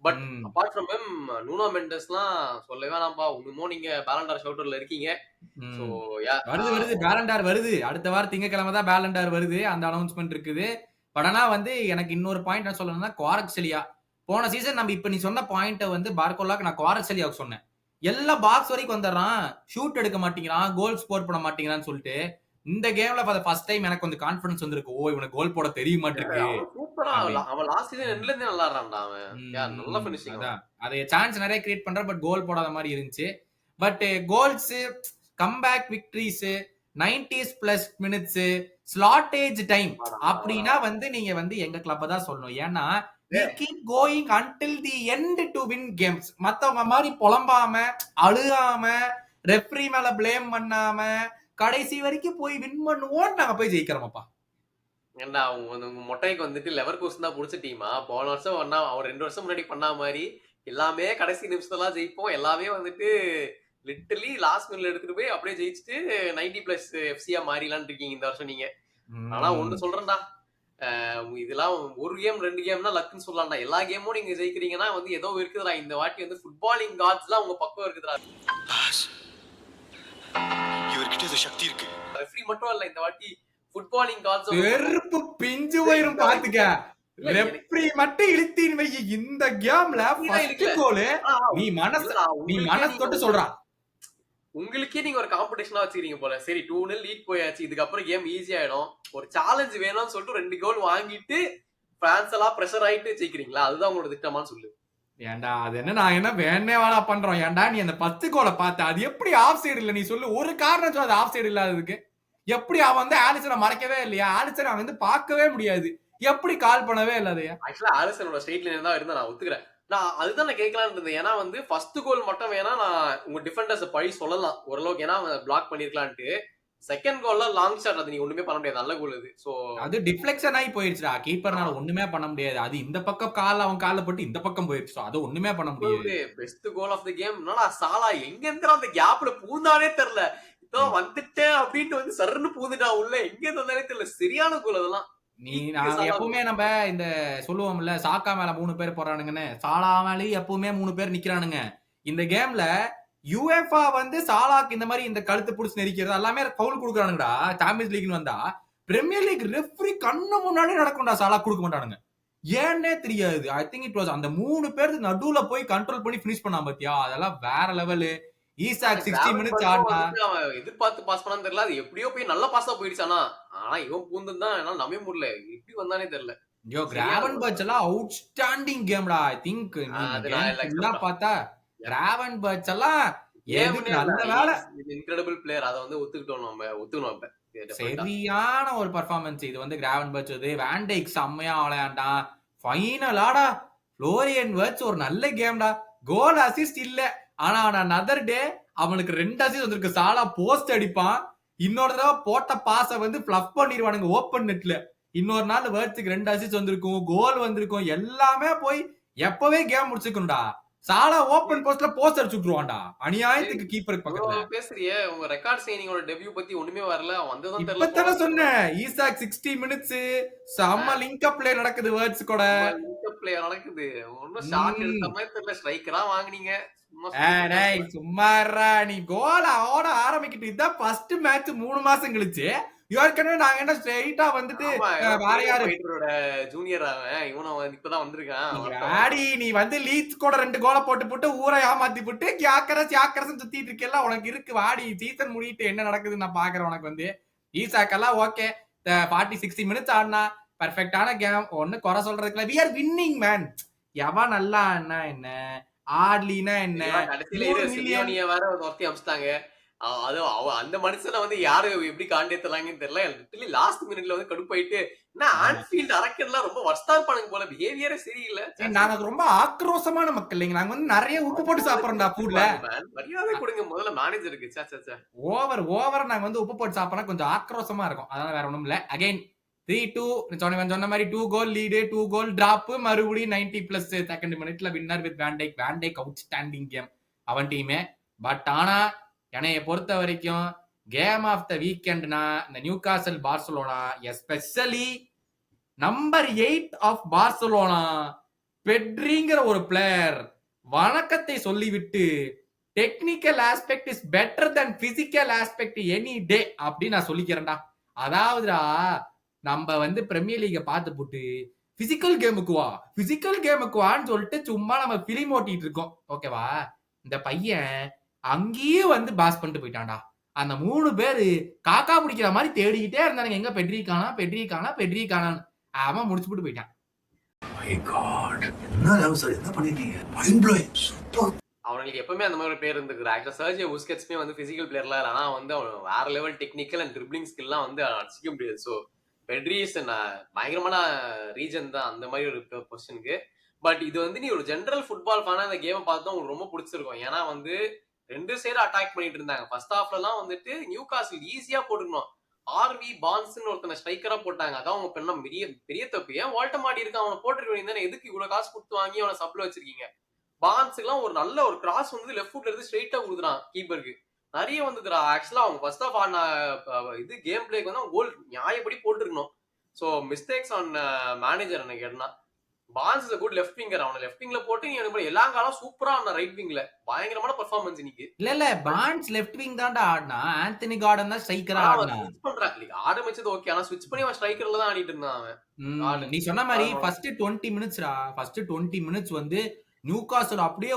S1: But apart from him Nuno மெண்டஸ்லாம் சொல்லவே வேணாம்பா. இன்னமும் நீங்க பேலண்டார் ஷவுட்டர்ல இருக்கீங்க. சோ
S2: வருது பேலண்டார் வருது. அடுத்த வாரம் திங்கக்கிழமை தான் பேலண்டார் வருது. அந்த அனௌன்ஸ்மெண்ட் இருக்குது. பட் ஆனா வந்து எனக்கு இன்னொரு பாயிண்ட் என்ன சொல்லணும்னா குவாரக்செலியா போன சீசன் நம்ம இப்ப நீ சொன்ன பாயிண்ட வந்து பார்கோலாக்கு நான் குவாரக்செலியாவுக்கு சொன்னேன். எல்லாம் பாக்ஸ் வரைக்கும் வந்துடுறான், ஷூட் எடுக்க மாட்டேங்கிறான், கோல் ஸ்கோர் பண்ண மாட்டேங்கிறான்னு சொல்லிட்டு இந்த கேம்ல ஃபர்ஸ்ட் டைம் எனக்கு கொஞ்சம் கான்ஃபிடன்ஸ் வந்திருக்கு. ஓ இவனுக்கு கோல் போட தெரிய மாட்டேங்குது.
S1: சூப்பரா அவன் லாஸ்ட் சீசன் எண்ட்ல இருந்தே நல்லா ஆடுறான்டா அவன். நல்ல ஃபினிஷிங்.
S2: அதான் அது சான்ஸ் நிறைய கிரியேட் பண்றான் பட் கோல் போடாத மாதிரி இருந்துச்சு. But goals, comeback victories, 90s plus minutes, stoppage time அப்படின்னா வந்து நீங்க வந்து எங்க கிளப்ப தான் சொல்லணும். ஏன்னா we keep going until the end to win games. மத்தவங்க மாதிரி புலம்பாம அழுகாம ரெஃப்ரி மேல பிளேம் பண்ணாம கடைசி வரைக்கும் போய் வின் பண்ணுவோம், நாங்க போய் ஜெயிக்கிறோம்ப்பா.
S1: ஏன்டா உங்க மொட்டைக்கு வந்துட்டு லெவர்கூசன் தான் புடிச்ச டீமா? போன வருஷம் அவர் 2 வருஷம் முன்னாடி பண்ண மாதிரி எல்லாமே கடைசி நிமிஷத்துல ஜெயிப்போம், எல்லாமே வந்துட்டு லிட்டரலி லாஸ்ட் மினிட்ல எடுத்துட்டு போய் அப்படியே ஜெயிச்சுட்டு 90+ எஃப்சியா மாறிலான்னு இருக்கீங்க இந்த வருஷம் நீங்க. ஆனா ஒண்ணு சொல்றேன்டா, இதெல்லாம் ஒரு கேம் 2 கேம்னா லக்குன்னு சொல்லலாம்டா. எல்லா கேமும் நீங்க ஜெயிக்கிறீங்கன்னா வந்து ஏதோ இருக்குதுடா. இந்த வாட்டி வந்து ஃபுட்பாலிங் காட்ஸ்லாம் உங்க பக்கம் இருக்குதுடா.
S5: இவர்கிட்ட ஏதோ சக்தி இருக்கு.
S1: ரெஃப்ரி மட்டும் இல்ல, இந்த வாட்டி ஃபுட்பாலிங் காட்ஸ்
S2: வெறுப்பு பிஞ்சு வயிறும் பாத்துக்க. ரெஃப்ரி மட்டும் இழுத்தின் வை. இந்த கேம்ல ஃபர்ஸ்ட் கோல் நீ மனசு தொட்டு சொல்றா.
S1: உங்களுக்கே நீங்க ஒரு காம்படிஷனா வச்சிருக்கீங்க போல. சரி 2-0 லீட் போயாச்சு, இதுக்கப்புறம் கேம் ஈஸி ஆயிடும், ஒரு சேலஞ்ச் வேணும்னு சொல்லிட்டு 2 கோல் வாங்கிட்டு பிரான்ஸ் எல்லாம் பிரஷர் ஆயிட்டு ஜெயிக்கிறீங்களா? அதுதான் உங்களோட திட்டமான்னு சொல்லு.
S2: ஏன்டா அது என்ன, நான் என்ன வேணே வாடா பண்றோம்? ஏன்டா நீ அந்த 10 கோலை பார்த்த அது எப்படி ஆஃப் சைடு இல்ல? நீ சொல்லு ஒரு காரணம் சொல்லு அது ஆஃப் சைடு இல்லாததுக்கு. எப்படி அவன் வந்து ஆலிசனை மறைக்கவே இல்லையா? ஆலிசனை அவன் வந்து பார்க்கவே முடியாது, எப்படி கால் பண்ணவே இல்ல? அது
S1: ஆக்சுவலா ஆலிசனோட ஸ்ட்ரைட் லைன் தான் இருந்தா நான் ஒத்துக்கிறேன். நான் அதுதான் நான் கேட்கலான்னு இருந்தேன். ஏன்னா வந்து ஃபர்ஸ்ட் கோல் மட்டும் வேணா நான் உங்க டிஃபெண்டர்ஸ் பழி சொல்லலாம் ஓரளவுக்கு, ஏன்னா அவன் பிளாக் பண்ணிருக்கலான்ட்டு. செகண்ட் கோல்ல லாங் ஷாட், அது நீ ஒண்ணுமே பண்ண முடியாது, நல்ல கோல் அது. சோ
S2: அது டிஃப்ளெக்ஷன் ஆகி போயிருச்சுடா, கீப்பர்னால ஒண்ணுமே பண்ண முடியாது. அது இந்த பக்கம் கால் அவன் கால்ல போட்டு இந்த பக்கம் போயிருச்சு, அது ஒண்ணுமே பண்ண முடியாது.
S1: Best goal of the game. என்னடா சாலா எங்க இருந்து அந்த கேப்ல பூந்தானே தெரியல, இதோ வந்துட்டேன் அப்படின்ட்டு வந்து சர்ன்னு பூந்துட்டா உள்ள, எங்க இருந்தானே தெரியல, சரியான கோல் அதெல்லாம்.
S2: நாங்க எப்பவுமே நம்ம இந்த சொல்லுவோம்ல சாக்கா மேல 3 பேர் போறானுங்கன்னு, சாலா மேலேயும் எப்பவுமே 3 பேர் நிக்கிறானுங்க. இந்த கேம்ல யுஎஃப்ஆ வந்து சாலாக்கு இந்த மாதிரி இந்த கழுத்து புடிச்சு நெரிக்கிறது எல்லாமே பவுல் கொடுக்குறானுங்கடா. சாம்பியன்ஸ் லீக்னு வந்தா பிரீமியர் லீக் ரெஃப்ரி கண்ணு முன்னாடி நடக்கும்டா, சாலா கொடுக்க மாட்டானுங்க, ஏன்னே தெரியாது. ஐ திங்க் இட் வாஸ் அந்த 3 பேருக்கு நடுவுல போய் கண்ட்ரோல் பண்ணி பினிஷ் பண்ணா பாத்தியா, அதெல்லாம் வேற லெவலு. ஈசாக் 60 மினிட்ஸ் ஆடுனா
S1: எதிர்பார்த்து பாஸ் பண்ணான்னு தெரியல, அது எப்படியோ போய் நல்ல பாஸா போயிடுச்சானா. ஆனா இவன் பூந்துதான் என்னால நம்பவே முடியல, எப்படி வந்தானே தெரியல.
S2: யோ கிராவன்பர்ச் எல்லாம் அவுட்ஸ்டாண்டிங் கேம்டா. ஐ திங்க் நீ பார்த்தா கிராவன்பர்ச் எல்லாம் நல்ல வேலை,
S1: இன்கிரெடிபிள் பிளேயர், அத வந்து ஒத்துக்கணும்.
S2: சரியான ஒரு பெர்ஃபார்மன்ஸ் இது வந்து கிராவன்பர்ச். வான் டைக் செம்மையா விளையாண்டான். ஃபைனலாடா ஃப்ளோரியன் வர்ட்ஸ் ஒரு நல்ல கேம்டா. கோல் அசிஸ்ட் இல்ல, ஆனா another day அவனுக்கு 2 அசிஸ்ட் வந்திருக்கு. சாலா போஸ்ட் அடிப்பான், இன்னொரு தடவை போட்ட பாஸ வந்து ஃப்ளப் பண்ணிடுவானுங்க ஓப்பன் நெட்ல. இன்னொரு நாள் வேர்ட்ஸுக்கு 2 அசிஸ்ட் வந்திருக்கும், கோல் வந்திருக்கும், எல்லாமே போய் எப்பவே கேம் முடிச்சுக்கணும்டா. சாலா ஓப்பன் போஸ்ட்ல போஸ்ட் அடிச்சு விட்டுருவான்டா, அநியாயத்துக்கு கீப்பருக்கு பக்கத்துல.
S1: பேசுறியே உங்க ரெக்கார்ட் சைனிங்கோட டெபியூ பத்தி ஒண்ணுமே வரல, வந்ததும் தெரியல.
S2: இப்பதானே சொன்னேன், ஈசாக் 60 மினிட்ஸ் செம்ம லிங்க் அப் பிளே நடக்குது வேர்ட்ஸ் கூட.
S1: லிங்க் அப் பிளே நடக்குது, ஒண்ணும் ஷாட் எடுத்த மாதிரி தெரியல. ஸ்ட்ரைக்கரா வாங்குனீங்க,
S2: சும்மாறா நீ கோல் ஓட ஆரம்பிக்கிட்டு. இதான் ஃபர்ஸ்ட் மேட்ச் 3 மாசம் கழிச்சு. ஏற்கனவே நாங்க என்ன ஸ்ட்ரைட்டா வந்துட்டு வேற யாரு
S1: ஜூனியர் அவன், இவனும் இப்பதான் வந்திருக்கான்.
S2: ஆடி நீ வந்து லீட்ஸ் கூட 2 கோலை போட்டு ஊரை ஏமாத்தி போட்டு யாக்கரஸ் சுத்திட்டு இருக்கல, உனக்கு இருக்கு வாடி. சீசன் முடிட்டு என்ன நடக்குதுன்னு நான் பாக்குறேன். உனக்கு வந்து ஈசாக்கெல்லாம் ஓகே, 40-60 மினிட்ஸ் ஆடினா பர்ஃபெக்டான கேம், ஒண்ணு குறை சொல்றதுக்குல. We are winning man. எவன் நல்லா என்ன ஆட்லினா என்ன,
S1: வேற ஒருத்தி அமிச்சிட்டாங்க. அது அந்த மனுஷனை வந்து யாரு எப்படி காண்டேத்தலாங்கன்னு தெரியல. லிட்டரலி லாஸ்ட் மினிட்ல வந்து கடுப்பாயிட்டு, என்ன ஆன்ஃபீல்ட் அரக்கன்லாம் ரொம்ப வர்ஸ்டா இருப்பானுங்க போல, பிஹேவியரே சரியில்லை.
S2: நாங்க ரொம்ப ஆக்ரோஷமான மக்கள் இல்லைங்க, நாங்க வந்து நிறைய உப்பு போட்டு சாப்பிடுறோம்டா ஃபுட்ல.
S1: மரியாதை கொடுங்க முதல்ல மேனேஜருக்கு.
S2: ஓவர் நாங்க வந்து உப்பு போட்டு சாப்பிடறா கொஞ்சம் ஆக்ரோஷமா இருக்கும், அதனால வேற ஒண்ணும் இல்ல. அகைன் 3-2 சொன்ன மாதிரி 2 கோல் லீடு, 2 கோல் டிராப், மறுபடியும் 90+ செகண்ட் மினிட்ல winner with van Dijk outstanding game அவன் டீமே. பட் ஆனா என்னைய பொறுத்த வரைக்கும் கேம் ஆஃப் த வீக்கெண்ட்னா இந்த Newcastle Barcelona, especially number 8 of Barcelona பெட்ரிங்கிற ஒரு பிளேயர் வணக்கத்தை சொல்லிவிட்டு technical aspect is better than physical aspect any day அப்படின்னு நான் சொல்லிக்கிறேன்டா. அதாவதுடா நம்ம வந்து பிரீமியர் லீக பார்த்து போட்டு பிசிக்கல் கேமுக்கு வான்னு சொல்லிட்டு சும்மா நம்ம பிலிம் ஓட்டிட்டு இருக்கோம். ஓகேவா? இந்த பையன் அங்கேயும் வந்து பாஸ் பண்ணிட்டு போயிட்டான்டா. அந்த 3 பேரு காக்கா பிடிக்கிற மாதிரி தேடிக்கிட்டே இருந்தானுங்க. எங்க பெட்ரி காணா அவன் முடிச்சு போட்டு போயிட்டான்.
S1: அவனுக்கு எப்பவுமே அந்த மாதிரி ஒரு பேர் இருந்துருக்கு. ஆக்சுவலா சர்ஜியோ புஸ்கெட்ஸ்மே வந்து பிசிக்கல் பிளேயர்லாம் இல்லை. ஆனா வந்து அவன் வேற லெவல் டெக்னிக்கல் அண்ட் ட்ரிப்ளிங் ஸ்கில்லாம் வந்து அடிச்சிக்க முடியாது. ஸோ பெட்ரி இஸ் பயங்கரமான ரீஜன் தான் அந்த மாதிரி ஒரு பொசிஷனுக்கு. பட் இது வந்து நீ ஒரு ஜென்ரல் ஃபுட்பால் ஃபேனா இந்த கேமை பார்த்தா உங்களுக்கு ரொம்ப பிடிச்சிருக்கும். ஏன்னா வந்து 2 சைடு அட்டாக் பண்ணிட்டு இருந்தாங்க. ஃபர்ஸ்ட் ஹாஃப்லாம் வந்துட்டு நியூ காசில் ஈஸியா போட்டுக்கணும். ஆர்வி பான்ஸ்ன்னு ஒருத்தனை ஸ்ட்ரைக்கரா போட்டாங்க. அதான் அவங்க பெண்ணா பெரிய தப்பு. ஏன் வால்டமாடி இருக்கான், அவனை போட்டுருக்க வேண்டியது. எதுக்கு இவ்வளவு காசு கொடுத்து வாங்கி அவனை சப்ளை வச்சிருக்கீங்க? பான்ஸுக்குலாம் ஒரு நல்ல ஒரு கிராஸ் வந்து லெஃப்ட் ஃபுட்ல இருந்து ஸ்ட்ரைட்டா கொடுக்குறான் கீப்பருக்கு. நிறைய வந்துதுரா. ஆக்சுவலா அவங்க ஃபர்ஸ்ட் ஆஃப் ஆன இது கேம் பிளேக்கு வந்து கோல் நியாயப்படி போட்டுருக்கணும். ஸோ மிஸ்டேக்ஸ் ஆன் மேனேஜர் எனக்கு கேட்டா. பான்ஸ் இஸ் குட் லெஃப்ட் விங்கர். அவனை லெஃப்ட் விங்ல போட்டு நீ எனக்கு எல்லா காலம் சூப்பரா ஆன ரைட் விங்ல பயங்கரமான பெர்ஃபார்மன்ஸ் இன்னைக்கு.
S2: இல்ல பான்ஸ் லெஃப்ட் விங் தான்டா ஆடினா. ஆந்தனி கார்டன் தான் ஸ்ட்ரைக்கரா ஆடினா.
S1: ஸ்விட்ச் பண்றான். ஆரம்பிச்சது ஓகே, ஆனா ஸ்விட்ச் பண்ணி அவன் ஸ்ட்ரைக்கர்ல தான் ஆடிட்டு இருந்தான் அவன்.
S2: நீ சொன்ன மாதிரி ஃபர்ஸ்ட் 20 மினிட்ஸ்டா. ஃபர்ஸ்ட் 20 மினிட்ஸ் வந்து நியூ காசில் அப்படியே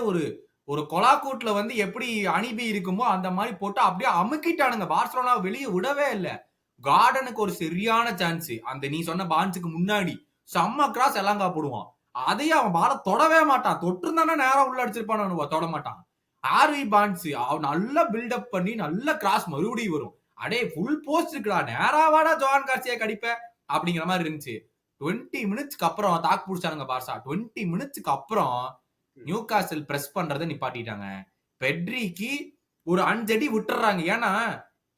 S2: ஒரு கொலாக்கூட்ல வந்து எப்படி அணிபி இருக்குமோ அந்த மாதிரி போட்டு அப்படியே அமுக்கிட்டானுங்க. பார்சலோனா வெளியே விடவே இல்லை. கார்டனுக்கு ஒரு சரியான சான்ஸ் அந்த நீ சொன்ன பான்ஸுக்கு முன்னாடி செம்ம கிராஸ் எல்லாம் போடுவான். அதையே அவன் பால தொடவே மாட்டான். தொட்டிருந்தானா நேரம் உள்ள அடிச்சிருப்பான், தொட மாட்டான். ஆர்வி பான்ஸ் அவன் நல்லா பில்டப் பண்ணி நல்ல கிராஸ் மறுபடியும் வரும். அடே ஃபுல் போஸ்ட் இருக்குடா, நேராவாடா ஜோவான் கார்சியா கடிப்ப அப்படிங்கிற மாதிரி இருந்துச்சு. 20 மினிட்ஸ்க்கு அப்புறம் தாக்கு பிடிச்சானுங்க பார்சா. 20 மினிட்ஸ்க்கு அப்புறம் நியூ காசில் பிரஸ் பண்றதை நிப்பாட்டிட்டாங்க. பெட்ரிக்கு ஒரு 5 அடி விட்டுறாங்க. ஏன்னா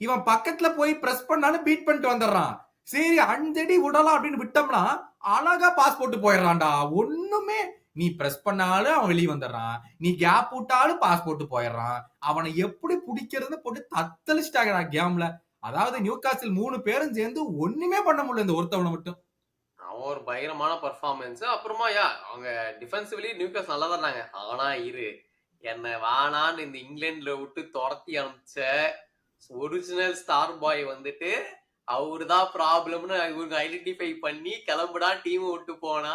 S2: இவன் பக்கத்துல போய் பிரஸ் பண்ணாலும் பீட் பண்ணிட்டு வந்துடுறான். சரி 5 அடி விடலாம் அப்படின்னு விட்டோம்னா அழகா பாஸ் போட்டு போயிடுறான்டா. ஒண்ணுமே நீ பிரஸ் பண்ணாலும் அவன் வெளியே வந்துடுறான், நீ கேப் விட்டாலும் பாஸ் போட்டு போயிடுறான். அவனை எப்படி பிடிக்கிறது போட்டு தத்தளிச்சிட்டாங்கடா கேம்ல. அதாவது நியூ காசில் 3 பேரும் சேர்ந்து ஒண்ணுமே பண்ண முடியல இந்த ஒருத்தவனை மட்டும்.
S1: அவன் ஒரு பயங்கரமான பர்ஃபார்மன்ஸ். அப்புறமா அவங்க டிஃபென்சிவ்லி நியூ காசில் நல்லா தான் இருந்தாங்க. ஆனா என்ன வேணான்னு இந்த இங்கிலாந்துல விட்டு துரத்தி அனுப்பிச்ச ஒரிஜினல் ஸ்டார் பாய் வந்துட்டு அவருதான் ப்ராப்ளம்னு இவங்க ஐடென்டிஃபை பண்ணி கிளம்புடா டீம் விட்டு போனா.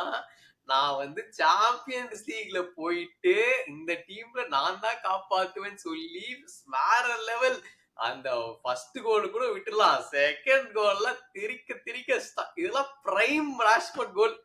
S1: நான் வந்து சாம்பியன்ஸ் லீக்ல போயிட்டு இந்த டீம்ல நான் தான் காப்பாத்துவேன்னு சொல்லி வேற லெவல். அந்த ஃபர்ஸ்ட் கோல் கூட விட்டுலாம், செகண்ட் கோல்ல திரிக்க இதெல்லாம் பிரைம் ராஷ்போர்ட் கோல்.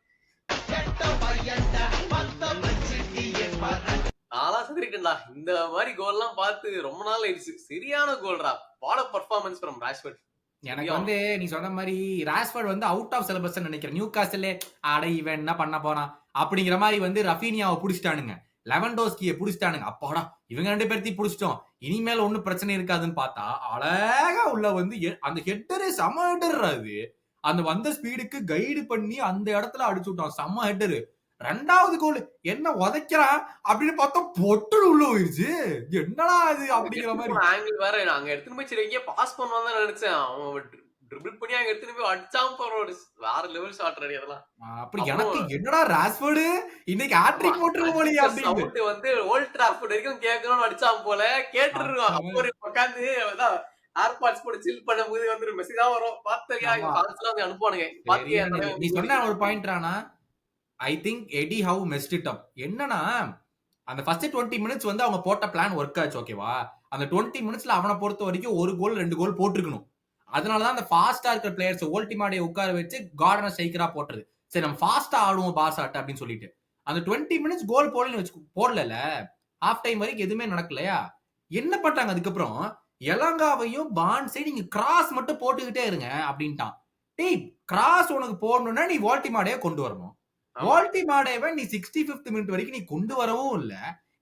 S1: நான்லாம் செத்துட்டேன்டா. இந்த மாதிரி கோல்லாம் பார்த்து ரொம்ப நாள் ஆயிடுச்சு. சரியான கோல்ரா. What a performance from Rashford.
S2: எனக்கு வந்து நீ சொன்ன மாதிரி ராஷ்போர்ட் வந்து அவுட் ஆஃப் சிலபஸ் நினைக்கிறேன். நியூ காசிலே அட இவன் என்ன பண்ண போறான் அப்படிங்கிற மாதிரி வந்து ரஃபீனியாவை புடிச்சிட்டானுங்க, லெவன்டோஸ்கியை புடிச்சிட்டானுங்க. அப்பாடா இவங்க 2 பேர்த்தையும் புடிச்சிட்டோம், இனிமேல் ஒன்னும் பிரச்சனை இருக்காதுன்னு பார்த்தா அழகா உள்ள வந்து அந்த ஹெட்டரே செம ஹெட்டர். அது அந்த வந்த ஸ்பீடுக்கு கைடு பண்ணி அந்த இடத்துல அடிச்சு விட்டான். செம்ம ஹெட்டரு. 2வது கோல் என்ன உதைக்கிறான் அப்படின்னு பார்த்தா பொட்டு உள்ள போயிருச்சு. என்னடா அது அப்படிங்கிற மாதிரி
S1: ஆங்கிள் வேற. நாங்க எடுத்துட்டு போய் சரி எங்கேயே பாஸ் பண்ணுவான் தான் நினைச்சேன். அவன் ட்ரிபிள் பண்ணி அங்க எடுத்துட்டு போய் அடிச்சாம போற வேற லெவல் ஷாட் ரெடி. அதெல்லாம்
S2: அப்படி எனக்கு என்னடா ராஷ்போர்ட் இன்னைக்கு ஹாட்ரிக் போட்டுரும் போலியா அப்படின்னு
S1: சவுண்ட் வந்து ஓல்ட் டிராஃபோர்ட் வரைக்கும் கேட்கணும்னு அடிச்சாம போல கேட்டுருவான். அப்போ உட்காந்து ஏர்பாட்ஸ் போட்டு சில் பண்ணும்போது வந்து மெசேஜ் தான் வரும். பாத்தியா ஃபான்ஸ்லாம் வந்து அனுப்புவானுங்க.
S2: நீ சொன்ன ஒரு பாயிண்ட்ரானா I think Eddie have messed it up. என்னன்னா அந்த ஃபர்ஸ்ட் 20 மினிட்ஸ் வந்து அவங்க போட்ட பிளான் ஒர்க் ஆச்சு. ஓகேவா? அந்த 20 மினிட்ஸ்ல அவனை பொறுத்த வரைக்கும் 1 கோல் 2 கோல் போட்டிருக்கணும். அதனாலதான் அந்த ஃபாஸ்டா இருக்கிற பிளேயர்ஸ் ஓல்டிமாடியை உட்கார வச்சு கார்டனை ஸ்ட்ரைக்கரா போட்டுறது. சரி நம்ம ஃபாஸ்டா ஆடுவோம் பாஸ் ஆட்டு அப்படின்னு சொல்லிட்டு அந்த 20 மினிட்ஸ் கோல் போடல. ஹாஃப் டைம் வரைக்கும் எதுவுமே நடக்கலையா? என்ன பண்றாங்க அதுக்கப்புறம் எலங்காவையும் பான்ஸையும் நீங்க கிராஸ் மட்டும் போட்டுக்கிட்டே இருங்க அப்படின்ட்டான். டேய் கிராஸ் உனக்கு போடணும்னா நீ வால்டிமாடையை கொண்டு வரணும். வால்டிமாடேவை நீ 65th மினிட் வரைக்கும் நீ கொண்டு வரவும் இல்ல.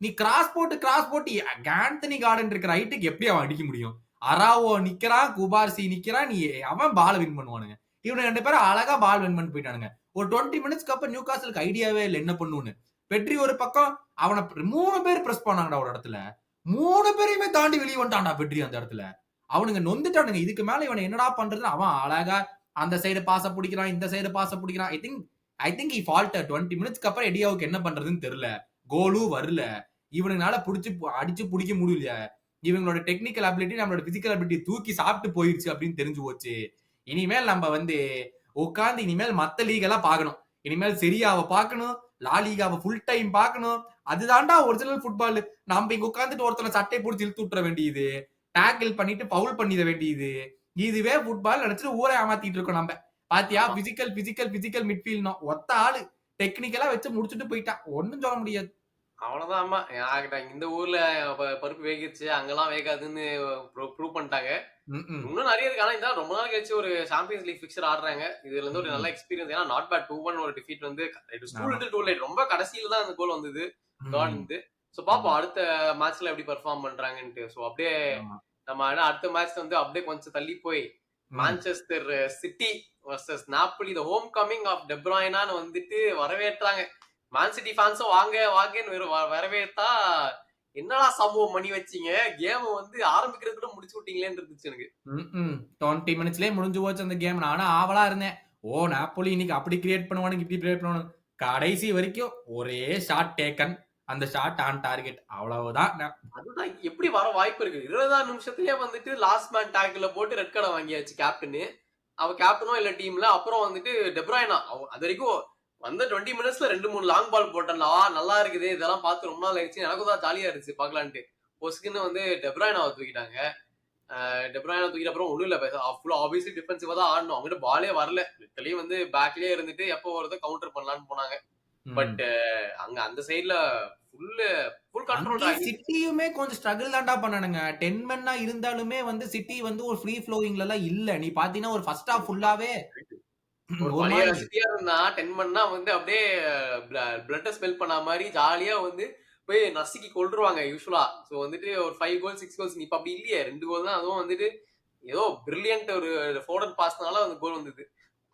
S2: நீ கிராஸ் போட்டு ஆந்தனி கார்டன் இருக்கிற ஹைட்டுக்கு எப்படி அவன் அடிக்க முடியும்? அராவோ நிக்கிறான், குபார்சி நிக்கிறான், நீ அவன் பால் வின் பண்ணுவானுங்க. இவனு 2 பேரும் அழகா பால் வின் பண்ணி போயிட்டானுங்க. ஒரு 20 மினிட்ஸ்க்கு அப்புறம் நியூ காசிலுக்கு ஐடியாவே இல்லை என்ன பண்ணுன்னு. பெட்ரி ஒரு பக்கம் அவனை 3 பேர் பிரஸ் பண்ணாங்கடா ஒரு இடத்துல. 3 பேரையுமே தாண்டி வெளியே வந்துட்டான்டா பெட்ரி அந்த இடத்துல. அவனுங்க நொந்துட்டானுங்க. இதுக்கு மேல இவனை என்னடா பண்றதுன்னு அவன் அழகா அந்த சைடு பாச பிடிக்கிறான், இந்த சைடு பாச பிடிக்கிறான். I think I think he faltered 20 மினிட்ஸ்க்கு அப்புறம் எடியாவுக்கு என்ன பண்றதுன்னு தெரியல. கோலும் வரல. இவனுனால அடிச்சு பிடிக்க முடியல. இவங்களோட டெக்னிக்கல் அபிலிட்டி நம்மளோட பிசிக்கல் அபிலிட்டி தூக்கி சாப்பிட்டு போயிருச்சு அப்படின்னு தெரிஞ்சு போச்சு. இனிமேல் நம்ம வந்து உட்காந்து இனிமேல் மத்த லீக் எல்லாம் பார்க்கணும். இனிமேல் செரியாவை பார்க்கணும், லா லீகாவை ஃபுல் டைம் பார்க்கணும். அதுதான்டா ஒரிஜினல் ஃபுட்பால். நம்ம இங்க உட்காந்துட்டு ஒருத்தனை சட்டை பிடிச்சி இழுத்து விட்டுற வேண்டியது, டேக்கிள் பண்ணிட்டு பவுல் பண்ணிட வேண்டியது, இதுவே ஃபுட்பால் நினைச்சிட்டு ஊரை ஏமாத்திட்டு இருக்கோம் நம்ம. பாத்தியா, பிசிக்கல் பிசிக்கல் பிசிக்கல் மிட்ஃபீல்ட் ஒத்த ஆளு டெக்னிக்கலா வச்சு முடிச்சுட்டு போயிட்டான். ஒன்னும் சொல்ல முடியாது.
S1: அவ்வளவுதான். ஆமா, இந்த ஊர்ல பருப்பு வேகிருச்சு, அங்கெல்லாம் வேகாதுன்னு ப்ரூவ் பண்ணிட்டாங்க. இன்னும் நிறைய இருக்கு. ஆனா இதான் ரொம்ப நாள் கழிச்சு ஒரு சாம்பியன்ஸ் லீக் பிக்சர் ஆடுறாங்க. இதுல இருந்து ஒரு நல்ல எக்ஸ்பீரியன்ஸ். ஏன்னா நாட் பேட் 2-1 ஒரு டிஃபீட் வந்து ரொம்ப கடைசியில தான் அந்த கோல் வந்தது. சோ பாப்போம் அடுத்த மேட்ச்ல எப்படி பெர்ஃபார்ம் பண்றாங்கன்ட்டு. சோ அப்படியே நம்ம அடுத்த மேட்ச் வந்து அப்படியே கொஞ்சம் தள்ளி போய் Manchester City versus Napoli the homecoming of De ப்ரூய்னான்னு வந்துட்டு வரவேற்றாங்க. மேன் சிட்டி ஃபேன்ஸும் வாங்கன்னு வரவேற்றா என்னடா சம்பவம் பண்ணி வச்சீங்க, கேம் வந்து ஆரம்பிக்கிறதுக்கு முடிச்சு விட்டீங்களேன்னு இருந்துச்சு எனக்கு.
S2: 20 மினிட்ஸ்லயே முடிஞ்சு போச்சு அந்த கேம். நானும் ஆவலா இருந்தேன். ஓ நாப்போலி இன்னைக்கு அப்படி கிரியேட் பண்ணுவானு இப்படி கிரியேட் பண்ணுவானு. கடைசி வரைக்கும் ஒரே ஷாட் டேக்கன், அந்த ஷாட் ஆன் டார்கெட், அவ்வளவுதான்.
S1: அதுதான் எப்படி வர வாய்ப்பு இருக்கு. 20 நிமிஷத்துலயே வந்துட்டு லாஸ்ட் மேன் டேக்கில் போட்டு ரெட் கார்டை வாங்கியாச்சு கேப்டனு. அவ கேப்டனோ இல்ல டீம்ல. அப்புறம் வந்துட்டு டெ ப்ரூய்னா அது வரைக்கும் வந்த 20 மினிட்ஸ்ல 2-3 லாங் பால் போட்டா நல்லா இருக்குது. இதெல்லாம் பார்த்து ரொம்ப நாள் ஆயிடுச்சு, எனக்கும் தான் ஜாலியா இருந்துச்சு பாக்கலான்ட்டு. பொசுக்குன்னு வந்து டெ ப்ரூய்னாவை தூக்கிட்டாங்க. டெ ப்ரூய்னா தூக்கிட்ட அப்புறம் ஒண்ணும் இல்ல, ஆப்வியஸ்லி டிஃபென்சிவா தான் ஆடணும். அவங்ககிட்ட பாலே வரல, லிட்டரலி வந்து பேக்லயே இருந்துட்டு எப்போ வருதோ கவுண்டர் பண்ணலான்னு போனாங்க. பட் அங்க அந்த சைடுல ஃபுல் கண்ட்ரோல்.
S2: சிட்டியுமே கொஞ்சம் ஸ்ட்ரகிள் தான்டா பண்ணானுங்க. 10 மென்னா இருந்தாலுமே வந்து சிட்டி வந்து ஒரு ஃப்ரீ ஃப்ளோயிங்ல எல்லாம் இல்ல. நீ பாத்தீங்கன்னா ஒரு ஃபர்ஸ்ட் ஹாஃப் ஃபுல்லாவே
S1: ஒரு பழைய சிட்டியா இருந்தா 10 மணினா வந்து அப்படியே பிளட் ஸ்மெல் பண்ண மாதிரி ஜாலியா வந்து போய் நசுக்கி கொள்றுவாங்க யூஸ்வலா. சோ வந்துட்டு ஒரு 5 கோல் 6 கோல்ஸ் இப்ப அப்படி இல்லையே. 2 கோல் தான். அதுவும் வந்துட்டு ஏதோ பிரில்லியன்ட் ஒரு ஃபோர்டன் பாஸ்னால அந்த கோல் வந்தது.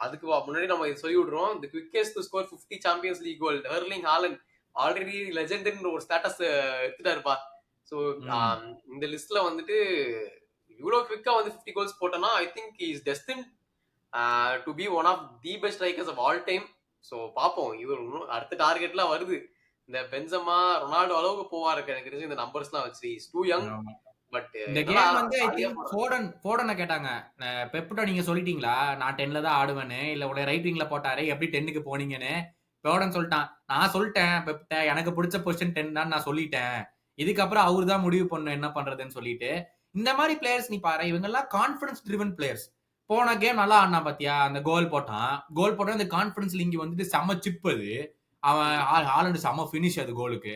S1: அதுக்கு முன்னாடி நம்ம சொல்லி விடுறோம், the quickest to score 50 champions league goal Erling Haaland already லெஜெண்ட்னு ஒரு ஸ்டேட்டஸ் எடுத்துட்டாருப்பா. சோ இந்த லிஸ்ட்ல வந்துட்டு இவ்வளவு குவிக்கா வந்து 50 கோல்ஸ் போட்டோம்னா ஐ think he is destined to be one of the best strikers of all time. So பாப்போம், இவர் அடுத்த டார்கெட்லாம் வருது. இந்த பென்சமா ரொனால்டோ அளவுக்கு போவாரு எனக்கு தெரிஞ்சு இந்த நம்பர்ஸ்லாம் வச்சு. Is too young. பட்
S2: இந்த கேம் வந்து ஐ திங்க் ஃபோடனை கேட்டாங்க, பெப்டோ நீங்க சொல்லிட்டீங்களா நான் 10ல தான் ஆடுவேன்னு, இல்ல உடைய ரைட் விங்ல போட்டாரே எப்படி 10க்கு போனீங்கன்னு. ஃபோடன் சொல்லிட்டான், நான் சொல்லிட்டேன் பெப்ட எனக்கு பிடிச்ச பொசிஷன் 10 தான் நான் சொல்லிட்டேன், இதுக்கப்புறம் அவரு தான் முடிவு பண்ணும் என்ன பண்றதுன்னு சொல்லிட்டு. இந்த மாதிரி பிளேயர்ஸ் நீ பாரு, இவங்க எல்லாம் கான்பிடன்ஸ் ட்ரிவன் பிளேயர்ஸ். போன கேம் நல்லா ஆடினா பாத்தியா, அந்த கோல் போட்டான் அந்த கான்பிடன்ஸ்ல இங்க வந்துட்டு செம சிப். அது அவன் ஹாலண்ட் செம பினிஷ் அது கோலுக்கு.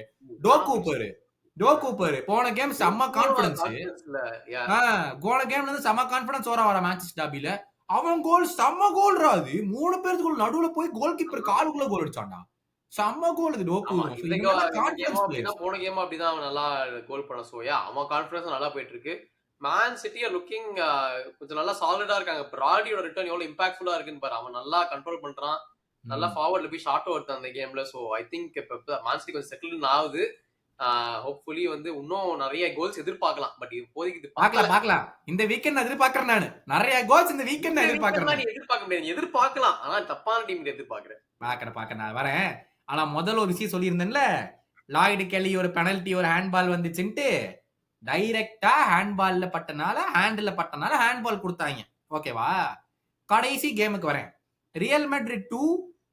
S2: டோகூப்பர் போன கேம் செம்ம கான்பிடன்ஸ். போன கேம்ல இருந்து செம்ம கான்பிடன்ஸ் வர மேன்செஸ்டர் டர்பில அவன் கோல் செம்ம கோல் ராது. 3 பேருக்கு நடுவுல போய் கோல் கீப்பர் காலுக்குள்ள கோல் அடிச்சான்டா. செம்ம கோல் இது டோகூ.
S1: போன கேம் அப்படிதான் அவன் நல்லா கோல் பண்ண. சோயா அவன் கான்பிடன்ஸ் நல்லா போயிட்டு இருக்கு. மேன் சிட்டி லுக்கிங் கொஞ்சம் நல்லா சாலிடா இருக்காங்க. பிராடியோட ரிட்டர்ன் எவ்வளவு இம்பாக்ட்ஃபுல்லா இருக்குன்னு பாரு. அவன் நல்லா கண்ட்ரோல் பண்றான், நல்லா ஃபார்வர்ட்ல போய் ஷார்ட் ஓடுறான் அந்த கேம்ல. சோ ஐ திங்க் இப்ப மேன் சிட்டி கொஞ்சம் செட்டில் ஆகுது. ஹோப்ஃபுல்லி வந்து இன்னும் நிறைய கோல்ஸ் எதிர்பார்க்கலாம். பட் இப்போதைக்கு இது
S2: பார்க்கலாம். இந்த வீக்கெண்ட் எதிர்பார்க்கறேன் நானு. நிறைய கோல்ஸ் இந்த வீக்கெண்ட் எதிர்பார்க்கறேன்.
S1: எதிர்பார்க்க முடியாது, எதிர்பார்க்கலாம். ஆனா தப்பான டீம் எதிர்பார்க்கறேன்.
S2: பார்க்கறேன் நான் வரேன். ஆனா முதல்ல ஒரு விஷயம் சொல்லியிருந்தேன்ல, லாய்டு கெல்லி ஒரு பெனல்டி ஒரு ஹேண்ட்பால் வந்துச்சுன்ட்டு டைரக்டா ஹேண்ட்பால்ல பட்டனால ஹேண்ட்பால் கொடுத்தாங்க. ஓகேவா, கடைசி கேமுக்கு வரேன். ரியல் மேட்ரிட் 2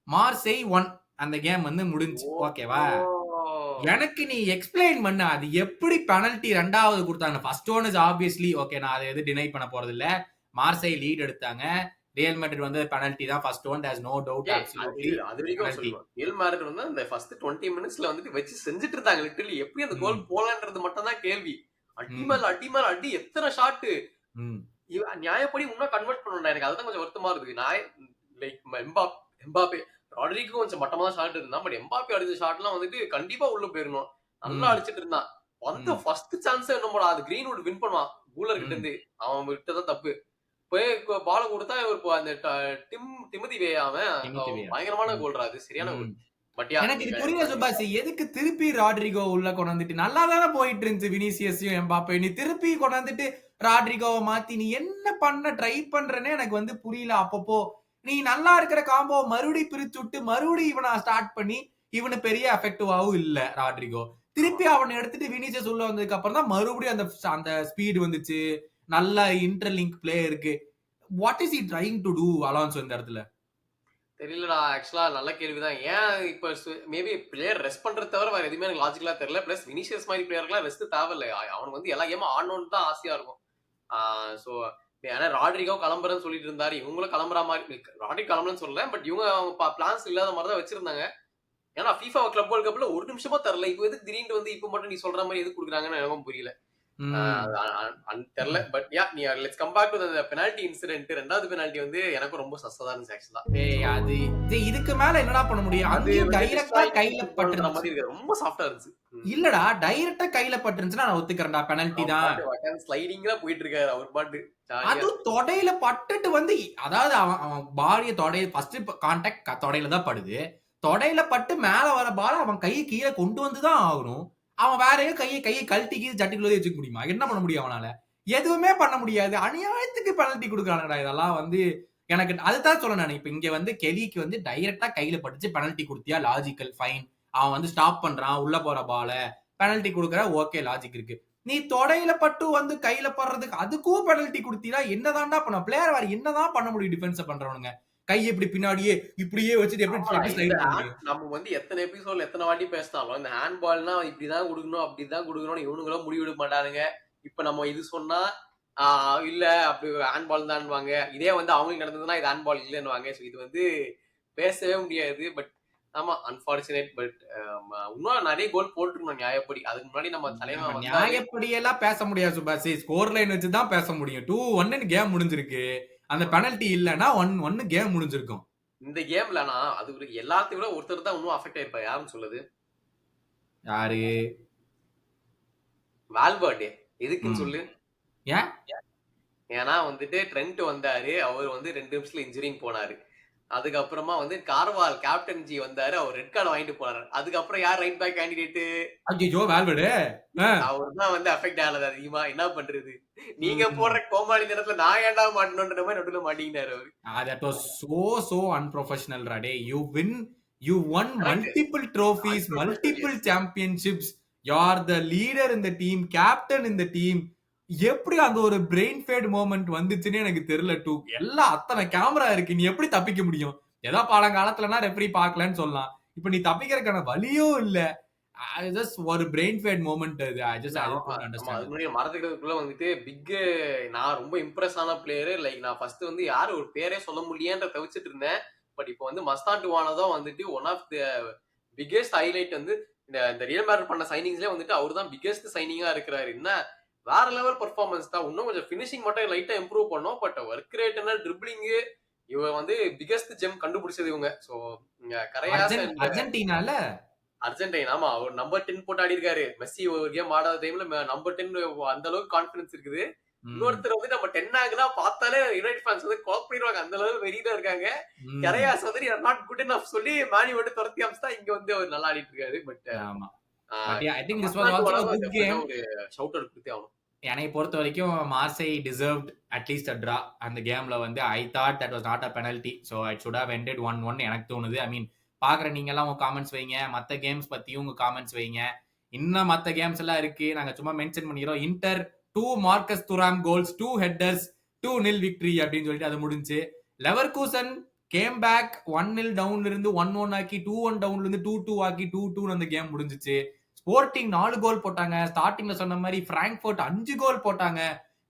S2: மார்சேய் 1 அந்த கேம் வந்து முடிஞ்சு. ஓகேவா, எனக்கு நீ எக்ஸ்பிளைன் பண்ண அது எப்படி பெனல்டி ரெண்டாவது கொடுத்தாங்க. First one is obviously okay, நான் அதை எது டினை பண்ண போறது இல்ல. மார்சேய் லீட் எடுத்தாங்க, ரியல் மேட்ரிட் வந்து பெனல்டி தான் first one, there's no doubt. Absolutely
S1: அது வரைக்கும் சொல்லுவேன். ரியல் மேட்ரிட் வந்து அந்த ஃபர்ஸ்ட் 20 மினிட்ஸ்ல வந்துட்டு வச்சு செஞ்சுட்டு இருந்தாங்க. லிட்டரலி எப்படி அந்த கோல் போலன்றது மட்டும் தான் கேள்வி. அடிமேல் அடி எத்தனை ஷாட். நியாயப்படி இன்னும் கன்வெர்ட் பண்ணணும். எனக்கு அதுதான் கொஞ்சம் வருத்தமா இருக்கு. எம்பாப்பே ராட்ரிகோ கொஞ்சம் மட்டமா தான் ஷாட் இருந்தான். பட் எம்பாப்பே அடிச்ச ஷாட்லாம் வந்துட்டு கண்டிப்பா உள்ள போயிடணும். நல்லா அடிச்சிட்டு இருந்தான். வந்து ஃபர்ஸ்ட் சான்ஸ் என்னமோடா அது கிரீன்வுட் வின் பண்ணுவான் பூலர் கிட்ட இருந்து. அவன் விட்டதான் தப்பு. போய் பால கொடுத்தா அந்த டிமதி வே அவன் பயங்கரமான கோல் ராது, சரியான கோல்.
S2: எனக்கு இது புரியல சுபாஷ், எதுக்கு திருப்பி ராட்ரிகோ உள்ள கொண்டாந்துட்டு நல்லா தானே போயிட்டு இருந்துச்சு வினிசியஸையும் எம்பாப்பே, நீ திருப்பி கொண்டாந்துட்டு ராட்ரிகோவை மாத்தி நீ என்ன பண்ண ட்ரை பண்றேன்னு எனக்கு வந்து புரியல. அப்பப்போ நீ நல்லா இருக்கிற காம்போ மறுபடியும் பிரிச்சு விட்டு மறுபடியும் இவனை ஸ்டார்ட் பண்ணி இவனு பெரிய எஃபெக்டிவாவும் இல்ல ராட்ரிகோ. திருப்பி அவனை எடுத்துட்டு வினிசியஸ் உள்ள வந்ததுக்கு அப்புறம் தான் மறுபடியும் அந்த ஸ்பீடு வந்துச்சு, நல்ல இன்டர்லிங்க் பிளே இருக்கு. What is he trying to do Alonso இந்த இடத்துல?
S1: தெரியலடா. ஆக்சுவலா நல்ல கேள்விதான். ஏன் இப்ப மேபி பிளேயர் ரெஸ்ட் பண்றது தவிர வேற எதுவுமே எனக்கு லாஜிக்கலா தெரியல. பிளஸ் வினிஷியஸ் மாதிரி பிளேயர்லாம் ரெஸ்ட் தேவையில்லை. அவனுக்கு வந்து எல்லா கேமும் ஆடணும்னு தான் ஆசையா இருக்கும். சோ ஏன்னா ராட்ரிகோ கிளம்புறேன்னு சொல்லிட்டு இருந்தாரு, இவங்களும் கிளம்புற மாதிரி. ராட்ரிகோ கிளம்புறேன்னு சொல்லல, பட் இவங்க அவங்க பிளான்ஸ் இல்லாத மாதிரி தான் வச்சிருந்தாங்க. ஏன்னா FIFA கிளப் வேர்ல்ட் கப்ல ஒரு நிமிஷமா தரல. இப்போ எதுக்கு திடீர்னு வந்து இப்போ மட்டும் நீ சொல்ற மாதிரி எதுக்கு கொடுக்குறாங்கன்னு எனக்கும் புரியல. தெரியல. பட் யா நீ let's come back to the penalty incident. ரெண்டாவது பெனல்டி வந்து எனக்கு ரொம்ப சஸ்தா இருந்துச்சு ஆக்சுவலா.
S2: அது இதுக்கு மேல என்னடா பண்ண முடியும்? அது டைரக்டா கையில பட்டுற மாதிரி
S1: இருக்கு, ரொம்ப சாஃப்ட்டா இருந்துச்சு.
S2: இல்லடா, டைரக்டா கையில பட்டுருந்துச்சுன்னா நான் ஒத்துக்கறேன்டா, பெனல்டி தான்.
S1: ஸ்லைடிங்கா போயிட்டு இருக்காரு அவர் பாட்டு.
S2: அது தொடையில பட்டுட்டு வந்து, அதாவது அவன் பாடிய தொடைய ஃபர்ஸ்ட் கான்டாக்ட் தொடையில தான் படுது. தொடையில பட்டு மேல வர பால அவன் கையை கீழே கொண்டு வந்துதான் ஆகணும். அவன் வேற கையை கழட்டிக்கு ஜட்டிக்குள்ளே வச்சுக்க முடியுமா? என்ன பண்ண முடியும் அவனால? எதுவுமே பண்ண முடியாது. அநியாயத்துக்கு பெனல்டி கொடுக்குறானுடா. இதெல்லாம் வந்து எனக்கு அதுதான் சொல்ல. நான் இப்ப இங்க வந்து கெலிக்கு வந்து டைரக்டா கையில பட்டுச்சு, பெனல்டி கொடுத்தியா லாஜிக்கல் ஃபைன். அவன் வந்து ஸ்டாப் பண்றான் உள்ள போற பால, பெனல்டி கொடுக்குற, ஓகே லாஜிக் இருக்கு. நீ தொடையில பட்டு வந்து கையில படுறதுக்கு அதுக்கும் பெனல்டி கொடுத்தீனா என்னதான்டா பண்ண? பிளேயர் வேற என்னதான் பண்ண முடியும்? டிஃபென்ஸ் பண்றவனுங்க கையை இப்படி பின்னாடியே இப்படியே வச்சுட்டு எப்படி ஸ்லைட் பண்ண முடியும்?
S1: நம்ம வந்து எத்தனை எபிசோட்ல எத்தனை வாட்டி பேசினாலும் இந்த ஹேண்ட் பால்னா இப்படிதான் கொடுக்கணும் அப்படிதான் கொடுக்கணும் இவனுங்களும் முடிவெடுக்க மாட்டானுங்க. இப்ப நம்ம இது சொன்னா இல்ல அப்படி ஹேண்ட் பால் தான்வாங்க. இதே வந்து அவங்களுக்கு நடந்ததுன்னா இது ஹேண்ட் பால் இல்லைன்னு. ஸோ இது வந்து பேசவே முடியாது. பட் ஆமா அன்பார்ச்சுனேட். பட் இன்னும் நிறைய கோல் போட்டுருக்கணும் நியாயப்படி. அதுக்கு முன்னாடி நம்ம தலைவன்
S2: நியாயப்படி எல்லாம் பேச முடியாது சுபாஷ். ஸ்கோர் லைன் வச்சுதான் பேச முடியும். 2-1 கேம் முடிஞ்சிருக்கு. அந்த பெனல்டி இல்லனா 1-1 கேம் முடிஞ்சிருக்கும்.
S1: இந்த கேம்லனா அது எல்லாத்தையும் விட ஒருத்தர் தான் இன்னும் அஃபெக்ட் ஆயிருப்பா. யாருன்னு சொல்லுது?
S2: யாரு?
S1: வால்வர்டே. எதுக்குன்னு சொல்லு.
S2: ஏன்?
S1: ஏன்னா வந்துட்டு ட்ரெண்ட் வந்தாரு, அவர் வந்து 2 நிமிஷத்துல இன்ஜுரிங் போனாரு. அதுக்கப்புறமா வந்து கார்வால் கேப்டன்ஜி வந்தாரு, அவர் ரெட் கார்டு வாங்கிட்டு போனாரு. அதுக்கப்புறம் யார் ரைட் பேக் கேண்டிடேட்?
S2: ஐயோ வால்வர்டே.
S1: அவர் தான் வந்து அஃபெக்ட் ஆனது அதிகமா. என்ன பண்றது? நீங்க போடுற கோமாளி நேரத்துல நான் ஏன்டா மாட்டணும்ன்ற மாதிரி நடுவுல மாட்டிக்கினாரு அவரு.
S2: That was so unprofessional Rade. You won multiple trophies, multiple championships. You are the leader in the team, captain in the team. எப்படி அந்த ஒரு பிரெயின் ஃபேட் மோமெண்ட் வந்துச்சுன்னு எனக்கு தெரியல. எல்லாம் அத்தனை கேமரா இருக்கு, நீ எப்படி தப்பிக்க முடியும்? ஏதோ பழங்காலத்துலனா ரெஃபரி பார்க்கலன்னு சொல்லலாம். இப்ப நீ தப்பிக்கிறதுக்கான வழியும் இல்ல. ஒரு பிரெயின் ஃபேட் மோமெண்ட் அது.
S1: மறந்துக்கிறதுக்குள்ள வந்துட்டு நான் ரொம்ப இம்ப்ரெஸ் ஆன பிளேயர். லைக் நான் ஃபர்ஸ்ட் வந்து யாரு ஒரு பேரே சொல்ல முடியன்ற தவிச்சிட்டு இருந்தேன். பட் இப்போ வந்து மஸ்தான் டுவானதான் வந்துட்டு one of the biggest highlight. வந்து இந்த ரியல் மேட்ரிட் பண்ண சைனிங்ஸ்லயே வந்துட்டு அவர் தான் பிகெஸ்ட் சைனிங்கா இருக்கிறாரு. என்ன வேற லெவல் பெர்ஃபார்மன்ஸ் தான். இன்னும் கொஞ்சம் ஃபினிஷிங் மட்டும் லைட்டா இம்ப்ரூவ் பண்ணோம். பட் ஒர்க் ரேட் என்ன ட்ரிப்ளிங் இவ வந்து பிகெஸ்ட் ஜெம் கண்டுபிடிச்சது இவங்க. சோ அர்ஜென்டினா ஆமா ஒரு நம்பர் 10 போட்டு ஆடி இருக்காரு. மெஸ்ஸி ஒரு கேம் ஆடாத டைம்ல நம்பர் 10 அந்த அளவுக்கு கான்பிடன்ஸ் இருக்குது. இன்னொருத்தர் வந்து நம்ம 10 ஆகுனா பார்த்தாலே யுனைடெட் ஃபேன்ஸ் வந்து கால் பண்ணிடுவாங்க. அந்த அளவுக்கு வெறியில இருக்காங்க. கரையாஸ் வந்து நாட் குட் எனஃப் சொல்லி மேனி வந்து துரத்தி அம்சா இங்க வந்து அவர் நல்லா ஆடிட்டு இருக்காரு. பட் ஆமா I think this was also a good game. Shout out கொடுத்தே ஆகணும்.
S2: என்னை பொறுத்த வரைக்கும் மார்சை டிசர்வ்ட் அட்லீஸ்ட் அ டிரா. அந்த கேம்ல வந்து I thought that was not a penalty. So it should have ended 1-1 எனக்கு தோணுது. ஐ மீன் பாக்குற நீங்க எல்லாம் உங்க காமெண்ட்ஸ் வைங்க, மத்த கேம்ஸ் பத்தியும் உங்க காமெண்ட்ஸ் வைங்க. இன்னும் மத்த கேம்ஸ் எல்லாம் இருக்கு, நாங்க சும்மா மென்ஷன் பண்ணிக்கிறோம். Inter 2 Marcus Thuram goals, 2 headers, 2-0 victory அப்படின்னு சொல்லிட்டு அது முடிஞ்சு. லெவர்கூசன் கேம் பேக் 1-0 டவுன்ல இருந்து 1-1 ஆக்கி 2-1 டவுன்ல இருந்து 2-2 ஆக்கி 2-2 அந்த கேம் முடிஞ்சிச்சு. ஸ்போர்ட்டிங் 4 கோல் போட்டாங்க. ஸ்டார்டிங்ல சொன்ன மாதிரி பிராங்க்ஃபர்ட் 5 கோல் போட்டாங்க.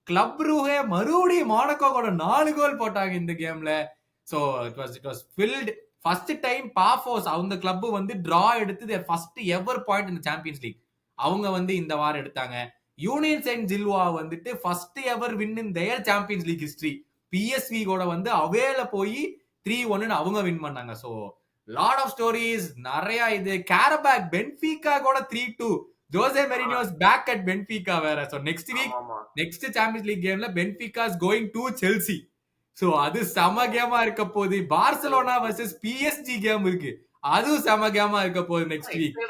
S2: கிளப் ரூஹே மறுபடியும் மோனகோ கூட 4 கோல் போட்டாங்க இந்த கேம்ல. So it was filled. First time Pafos அவங்க கிளப் வந்து டிரா எடுத்து ஃபர்ஸ்ட் எவர் பாயிண்ட் இந்த சாம்பியன்ஸ் லீக் அவங்க வந்து இந்த வாரம் எடுத்தாங்க. யூனியன் செயின்ட் ஜில்வா வந்துட்டு first ever win in their Champions League history. PSV கூட வந்து அவேல போய் 3-1 அவங்க வின் பண்ணாங்க. சோ லாட் ஆஃப் ஸ்டோரிஸ் நிறைய. இது கேரபேக் பென்ஃபிகா கூட 3-2. Jose Mourinho's back at Benfica வேற. So next week next champions league கேம்ல Benfica is going to Chelsea. So அது செம கேமா இருக்க போகுது. பார்சலோனா வர்சஸ் பிஎஸ்ஜி கேம் இருக்கு, அதுவும் செம கேமா இருக்க போகுது நெக்ஸ்ட் வீக்.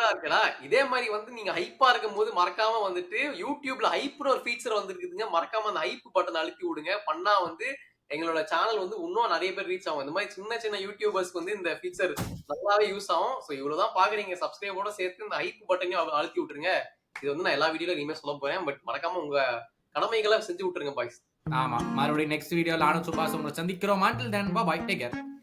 S1: இதே மாதிரி வந்து நீங்க ஹைப்பா இருக்கும் போது மறக்காம வந்துட்டு யூடியூப்ல ஹைப்னு ஒரு ஃபீச்சர் வந்துருக்குதுங்க. மறக்காம அந்த ஹைப் பட்டன் அழுத்தி விடுங்க. பண்ணா வந்து எங்களோட சேனல் வந்து இன்னும் நிறைய பேர் ரீச் ஆகும். இந்த மாதிரி சின்ன சின்ன யூடியூபர்ஸ்க்கு வந்து இந்த ஃபீச்சர் நல்லாவே யூஸ் ஆகும். ஸோ இவ்வளவுதான் பாக்குறீங்க. சப்ஸ்கிரைபோட சேர்த்து இந்த ஹைப் பட்டனையும் அழுத்தி விட்டுருங்க. இது வந்து நான் எல்லா வீடியோல இனிமே சொல்ல போறேன். பட் மறக்காம உங்க கடமைகளை செஞ்சு விட்டுருங்க பாய்ஸ்.
S2: ஆமா, மறுபடியும் நெக்ஸ்ட் வீடியோல நானும் சுபாஷ் உங்களை சந்திக்கிறோம். until then bye bye, take care.